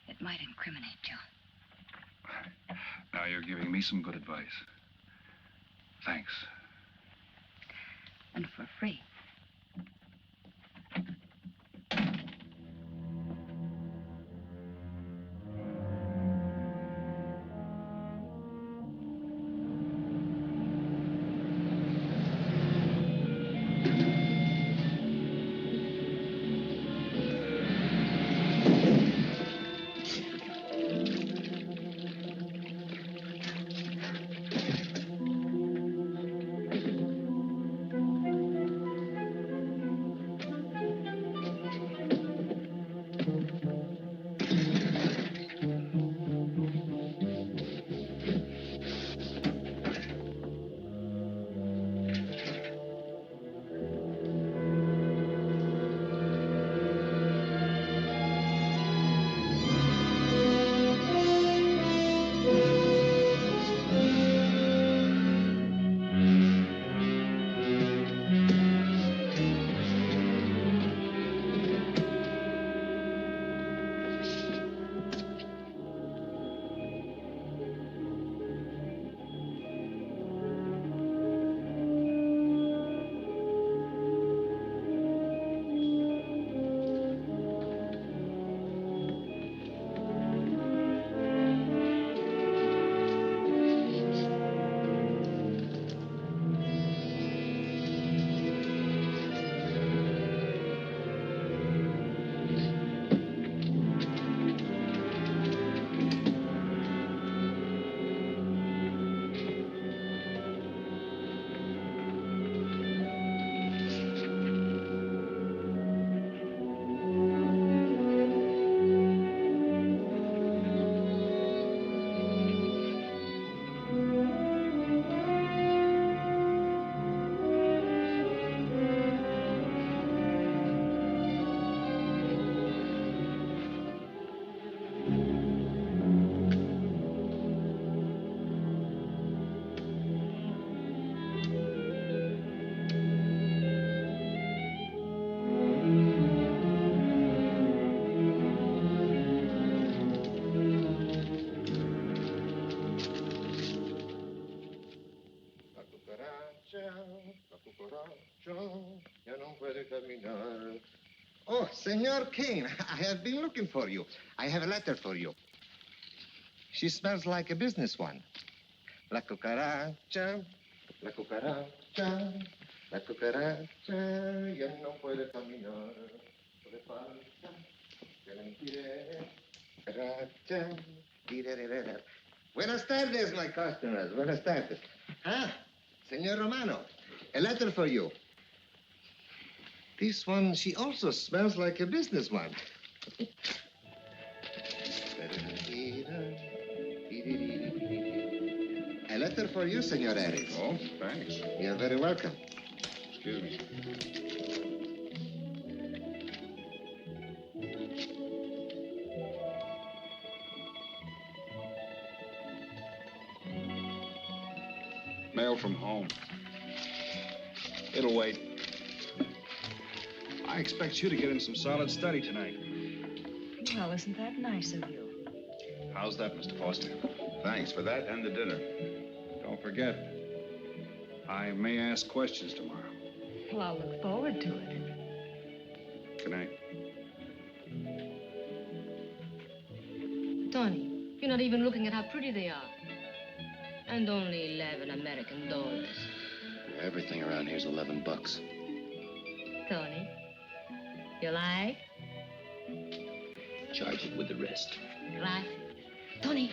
It might incriminate you. Now you're giving me some good advice. Thanks. And for free. Oh, Senor Kane, I have been looking for you. I have a letter for you. She smells like a business one. La cucaracha, la cucaracha. La cucaracha ya no puede caminar. Le falta que le tire. Cucaracha. Tirererera. Buenas tardes, my customers. Buenas tardes. Ah, Senor Romano, a letter for you. This one, she also smells like a businessman. A letter for you, Senor Harris. Oh, thanks. You're very welcome. Excuse me. Mail from home. It'll wait. I expect you to get in some solid study tonight. Well, isn't that nice of you? How's that, Mr. Foster? Thanks for that and the dinner. Don't forget, I may ask questions tomorrow. Well, I'll look forward to it. Good night. Tony, you're not even looking at how pretty they are. And only 11 American dollars. Everything around here's $11. Tony, you like? Charge it with the rest. Gracias. Tony.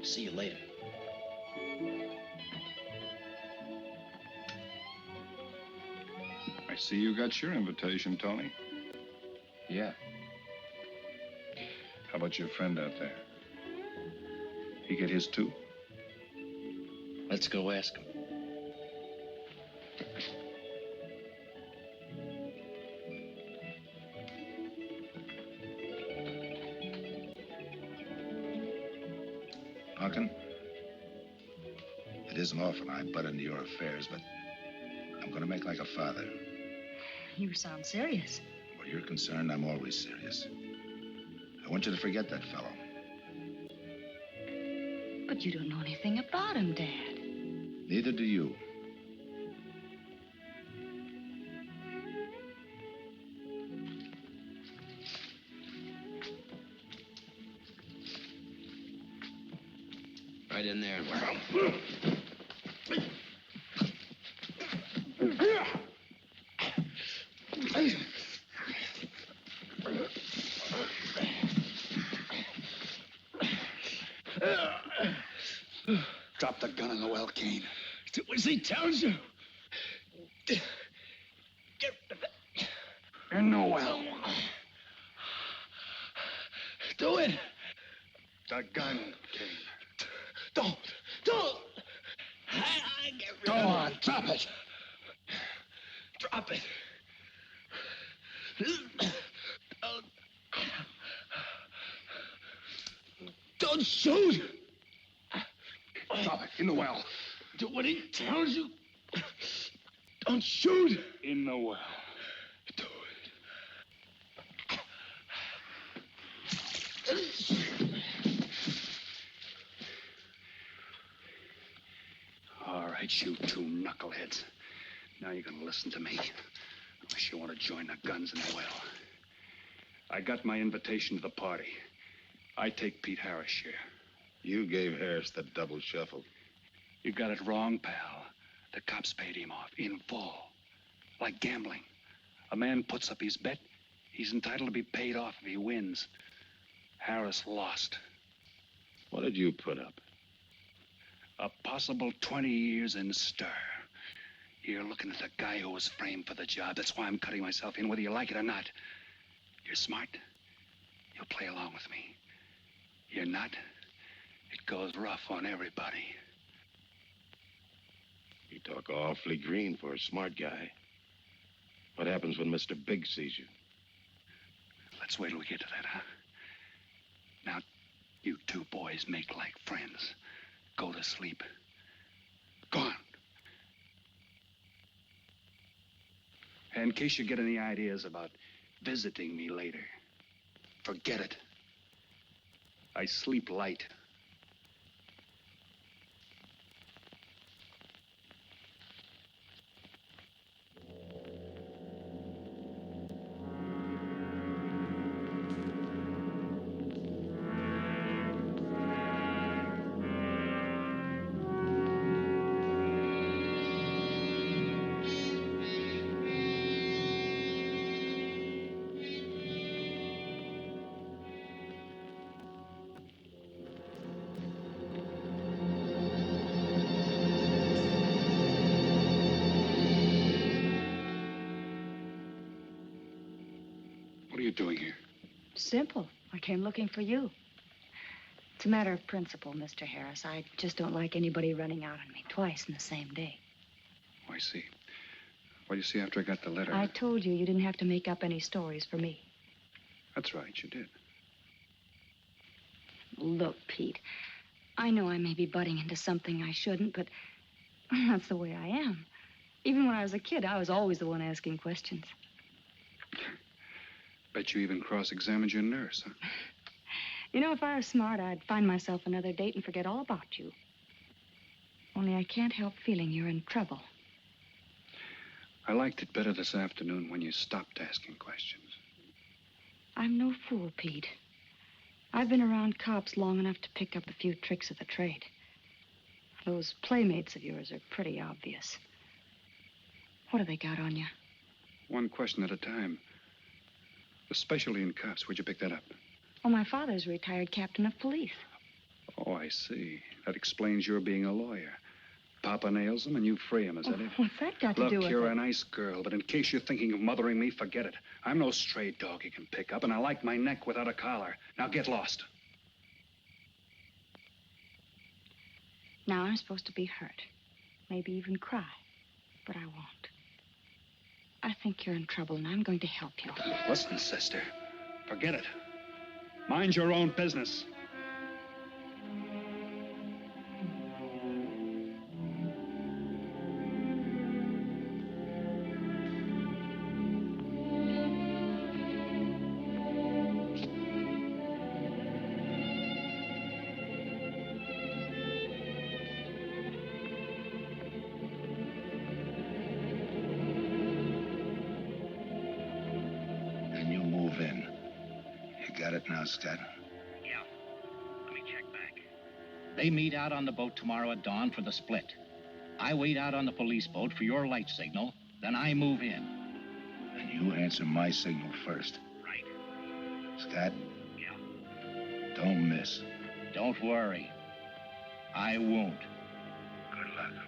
See you later. I see you got your invitation, Tony. Yeah. How about your friend out there? He get his too? Let's go ask him. Punkin, it isn't often I butt into your affairs, but I'm going to make like a father. You sound serious. Where you're concerned, I'm always serious. I want you to forget that fellow. But you don't know anything about him, Dad. Neither do you. Right in there. Drop the gun in the well, Kane. Do as he tells you. Get in the well. Do it. The gun, Kane. Don't. I get rid Go of on, drop it. Drop it. Don't shoot. Drop it in the well. Do what he tells you. Don't shoot. In the well. Do All right, you two knuckleheads. Now you're gonna listen to me. Unless you want to join the guns in the well. I got my invitation to the party. I take Pete Harris' share. You gave Harris the double shuffle. You got it wrong, pal. The cops paid him off in full. Like gambling. A man puts up his bet, he's entitled to be paid off if he wins. Harris lost. What did you put up? A possible 20 years in stir. You're looking at the guy who was framed for the job. That's why I'm cutting myself in, whether you like it or not. You're smart. You'll play along with me. You're not. It goes rough on everybody. You talk awfully green for a smart guy. What happens when Mr. Big sees you? Let's wait till we get to that, huh? Now, you two boys make like friends. Go to sleep. Go on. And in case you get any ideas about visiting me later, forget it. I sleep light. you doing here? Simple. I came looking for you. It's a matter of principle, Mr. Harris. I just don't like anybody running out on me twice in the same day. Oh, I see. Well, you see, after I got the letter... I told you didn't have to make up any stories for me. That's right, you did. Look, Pete, I know I may be butting into something I shouldn't, but that's the way I am. Even when I was a kid, I was always the one asking questions. Bet you even cross-examined your nurse, huh? You know, if I were smart, I'd find myself another date and forget all about you. Only I can't help feeling you're in trouble. I liked it better this afternoon when you stopped asking questions. I'm no fool, Pete. I've been around cops long enough to pick up a few tricks of the trade. Those playmates of yours are pretty obvious. What have they got on you? One question at a time. Especially in cops. Where'd you pick that up? Oh, my father's a retired captain of police. Oh, I see. That explains your being a lawyer. Papa nails him and you free him, is that it? What's that got to do with it? Look, you're a nice girl, but in case you're thinking of mothering me, forget it. I'm no stray dog you can pick up, and I like my neck without a collar. Now get lost. Now I'm supposed to be hurt. Maybe even cry. But I won't. I think you're in trouble, and I'm going to help you. Listen, sister. Forget it. Mind your own business. Now, Scott. Yeah. Let me check back. They meet out on the boat tomorrow at dawn for the split. I wait out on the police boat for your light signal, then I move in. And you answer my signal first. Right. Scott? Yeah. Don't miss. Don't worry. I won't. Good luck.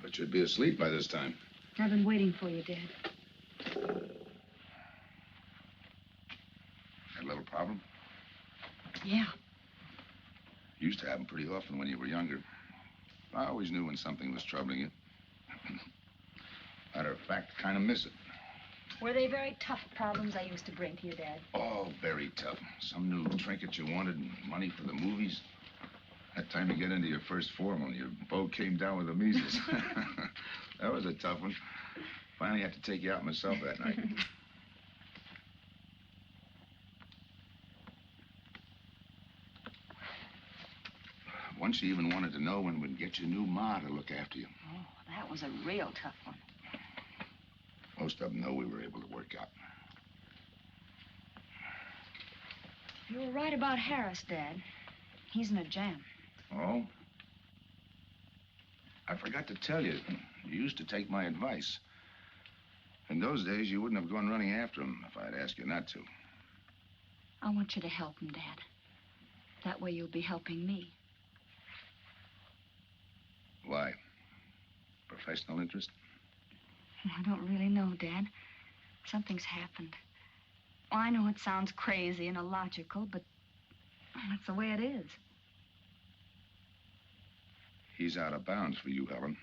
But you'd be asleep by this time. I've been waiting for you, Dad. Had a little problem? Yeah. Used to happen pretty often when you were younger. I always knew when something was troubling you. Matter of fact, I kind of miss it. Were they very tough problems I used to bring to you, Dad? Oh, very tough. Some new trinket you wanted, money for the movies. That time you get into your first formal, your boat came down with the measles. That was a tough one. Finally had to take you out myself that night. Once you even wanted to know when we'd get your new ma to look after you. Oh, that was a real tough one. Most of them know we were able to work out. You were right about Harris, Dad. He's in a jam. Oh? I forgot to tell you, you used to take my advice. In those days, you wouldn't have gone running after him if I'd asked you not to. I want you to help him, Dad. That way you'll be helping me. Why? Professional interest? I don't really know, Dad. Something's happened. Oh, I know it sounds crazy and illogical, but that's the way it is. He's out of bounds for you, Helen.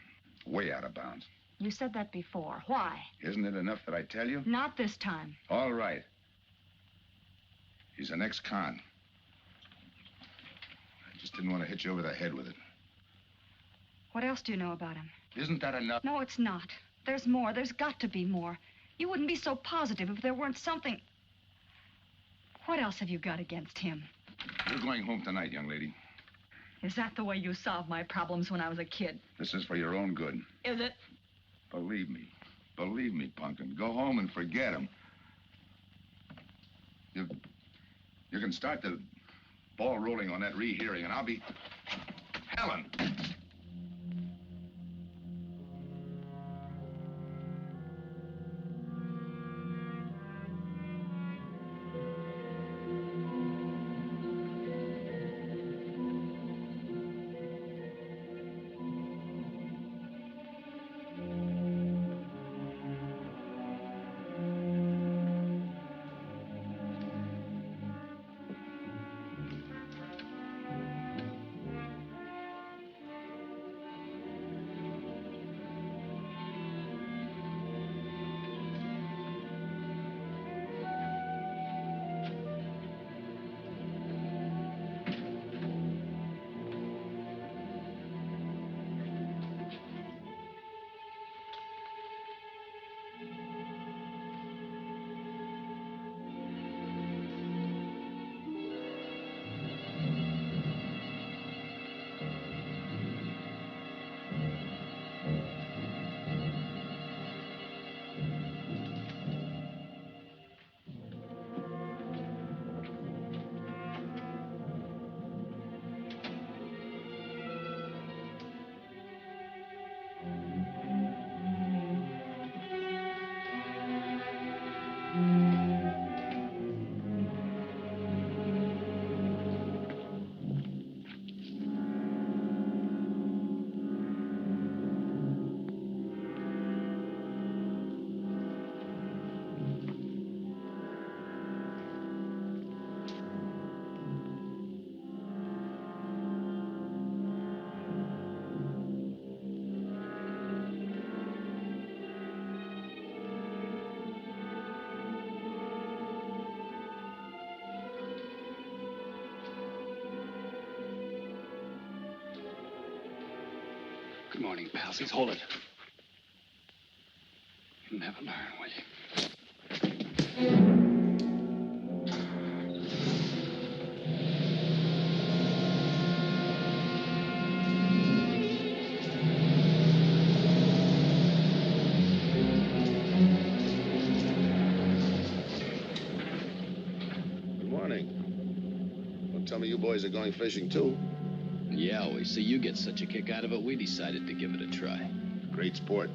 Way out of bounds. You said that before. Why? Isn't it enough that I tell you? Not this time. All right. He's an ex-con. I just didn't want to hit you over the head with it. What else do you know about him? Isn't that enough? No, it's not. There's more. There's got to be more. You wouldn't be so positive if there weren't something. What else have you got against him? You're going home tonight, young lady. Is that the way you solved my problems when I was a kid? This is for your own good. Is it? Believe me. Believe me, Punkin. Go home and forget him. You can start the ball rolling on that rehearing, and I'll be... Helen! Good morning, palsies. Hold it. You'll never learn, will you? Good morning. Don't tell me you boys are going fishing, too. Yeah, we see you get such a kick out of it, we decided to give it a try. Great sport.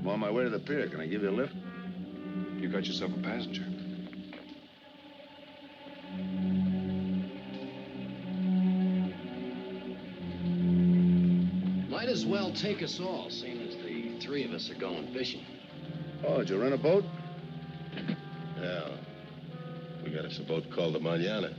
I'm on my way to the pier. Can I give you a lift? You got yourself a passenger. Might as well take us all, seeing as the three of us are going fishing. Oh, did you rent a boat? Yeah. We got us a boat called the Mañana.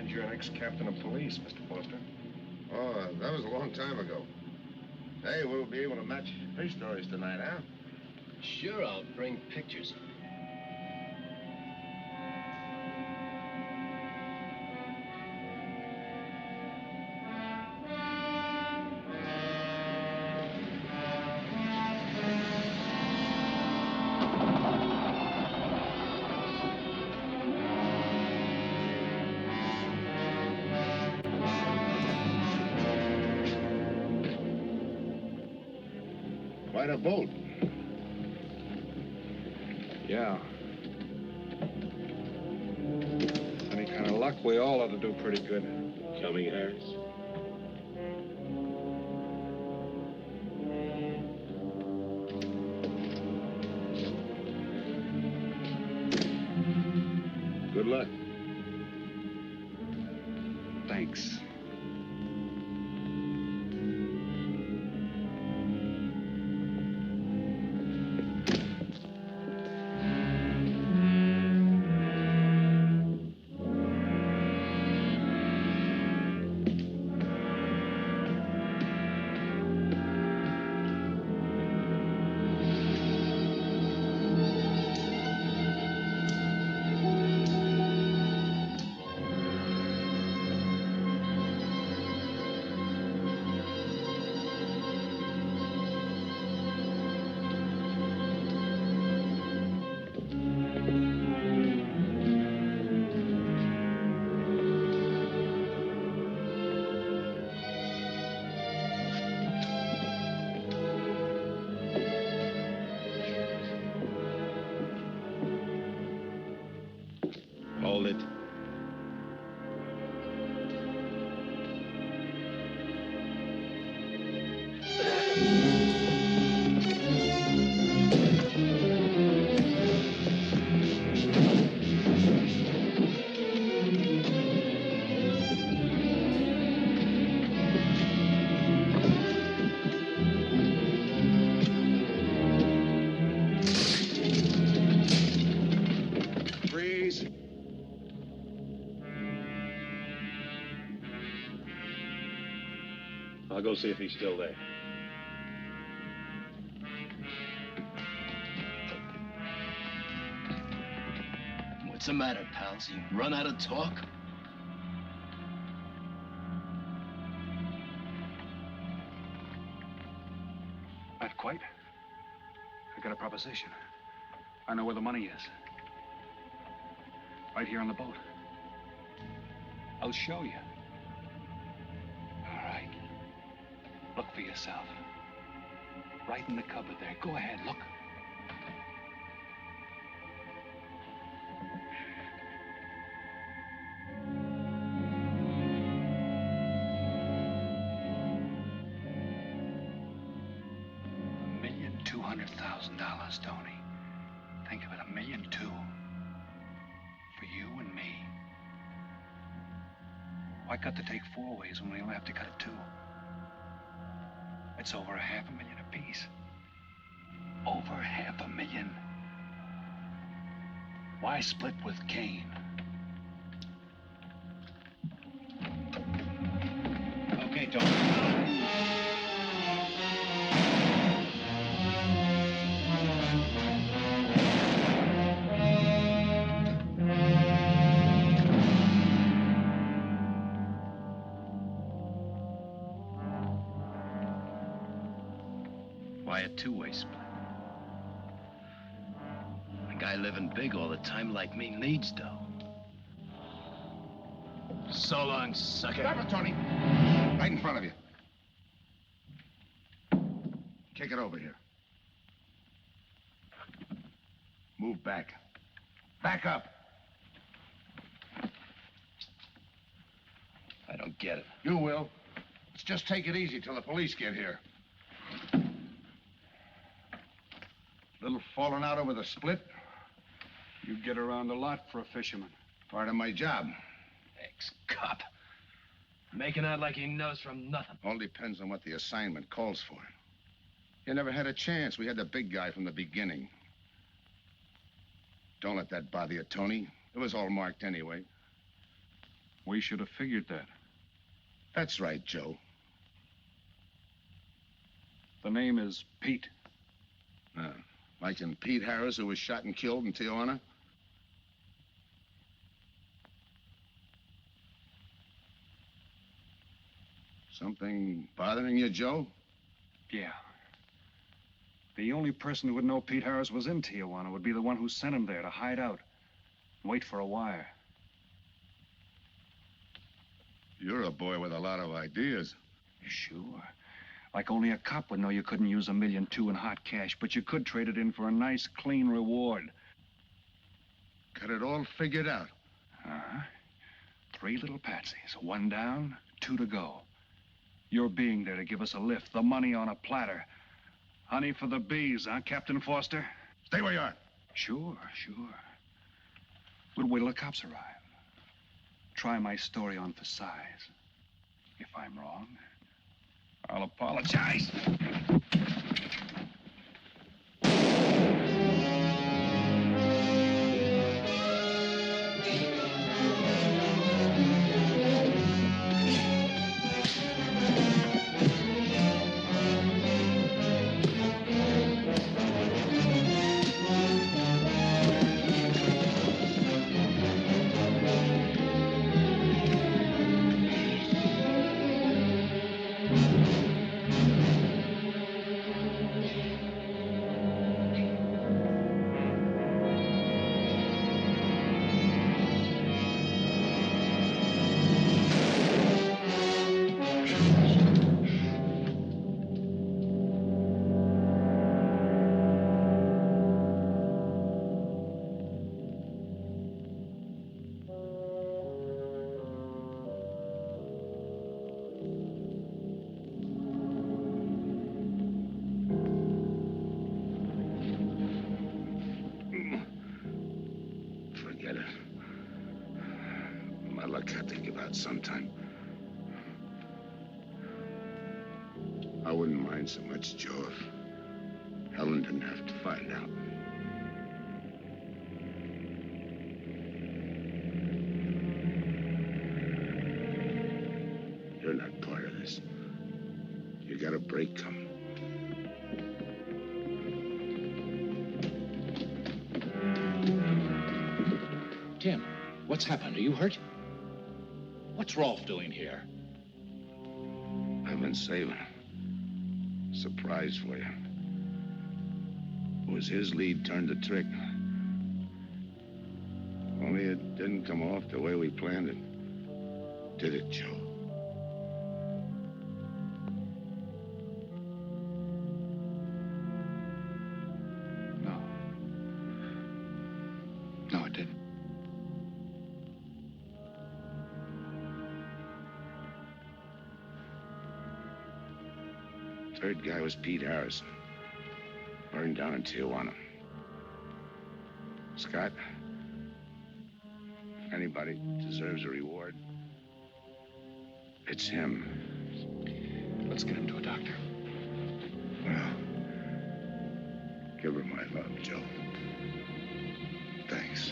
You're an ex-captain of police, Mr. Foster. Oh, that was a long time ago. Hey, we'll be able to match fish stories tonight, huh? Sure, I'll bring pictures. Quite a boat. Yeah. Any kind of luck, we all ought to do pretty good. Coming, Harris? Good luck. Thanks. Hold it. Freeze. I'll go see if he's still there. What's the matter, pals? You run out of talk? Not quite. I got a proposition. I know where the money is. Right here on the boat. I'll show you. All right. Look for yourself. Right in the cupboard there. Go ahead, look. $1,200,000, Tony. Think of it, $1.2 million. For you and me. Why cut the take 4 ways when we only have to cut it 2? It's over $500,000 apiece. Over $500,000. Why split with Kane? Okay, Tony. Why a two-way split? A guy living big all the time like me needs dough. So long, sucker. Stop it, Tony. Right in front of you. Kick it over here. Move back. Back up. I don't get it. You will. Let's just take it easy till the police get here. Little falling out over the split. You get around a lot for a fisherman. Part of my job. Ex-cop. Making out like he knows from nothing. All depends on what the assignment calls for. You never had a chance. We had the big guy from the beginning. Don't let that bother you, Tony. It was all marked anyway. We should have figured that. That's right, Joe. The name is Pete. Like in Pete Harris, who was shot and killed in Tijuana? Something bothering you, Joe? Yeah. The only person who would know Pete Harris was in Tijuana would be the one who sent him there to hide out. Wait for a wire. You're a boy with a lot of ideas. Sure. Like only a cop would know you couldn't use $1.2 million in hot cash, but you could trade it in for a nice, clean reward. Got it all figured out. Uh-huh. 3 little patsies. 1 down, 2 to go. Your being there to give us a lift. The money on a platter. Honey for the bees, huh, Captain Foster? Stay where you are. Sure. We'll wait till the cops arrive. Try my story on for size. If I'm wrong, I'll apologize. out sometime. I wouldn't mind so much, Joe, if Helen didn't have to find out. You're not part of this. You got a break coming. Tim, what's happened? Are you hurt? What's Rolf doing here? I've been saving. Surprise for you. It was his lead turned the trick. Only it didn't come off the way we planned it. Did it, Joe? No. No, it didn't. Third guy was Pete Harrison. Burned down in Tijuana. Scott, if anybody deserves a reward, it's him. Let's get him to a doctor. Well, give her my love, Joe. Thanks.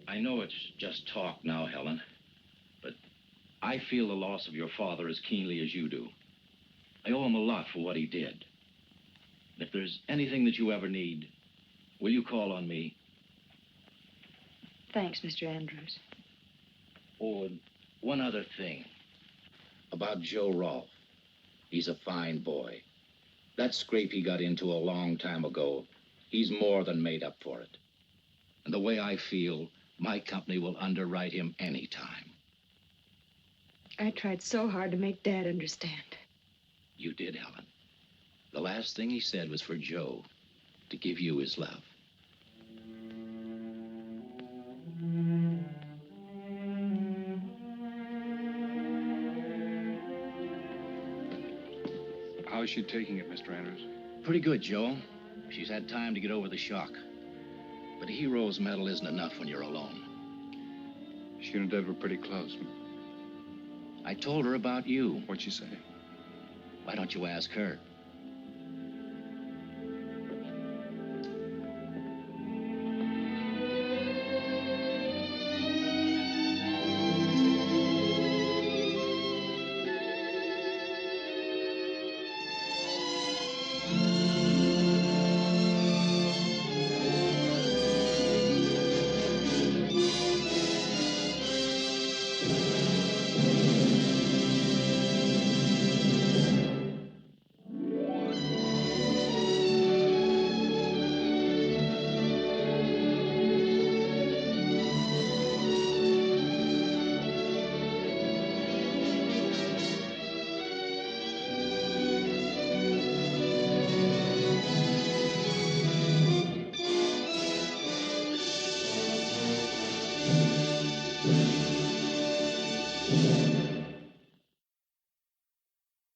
I know it's just talk now, Helen, but I feel the loss of your father as keenly as you do. I owe him a lot for what he did. If there's anything that you ever need, will you call on me? Thanks, Mr. Andrews. Oh, and one other thing. About Joe Rolfe. He's a fine boy. That scrape he got into a long time ago, he's more than made up for it. And the way I feel, my company will underwrite him anytime. I tried so hard to make Dad understand. You did, Helen. The last thing he said was for Joe to give you his love. How's she taking it, Mr. Andrews? Pretty good, Joe. She's had time to get over the shock. But a hero's medal isn't enough when you're alone. She and Dad were pretty close. I told her about you. What'd she say? Why don't you ask her?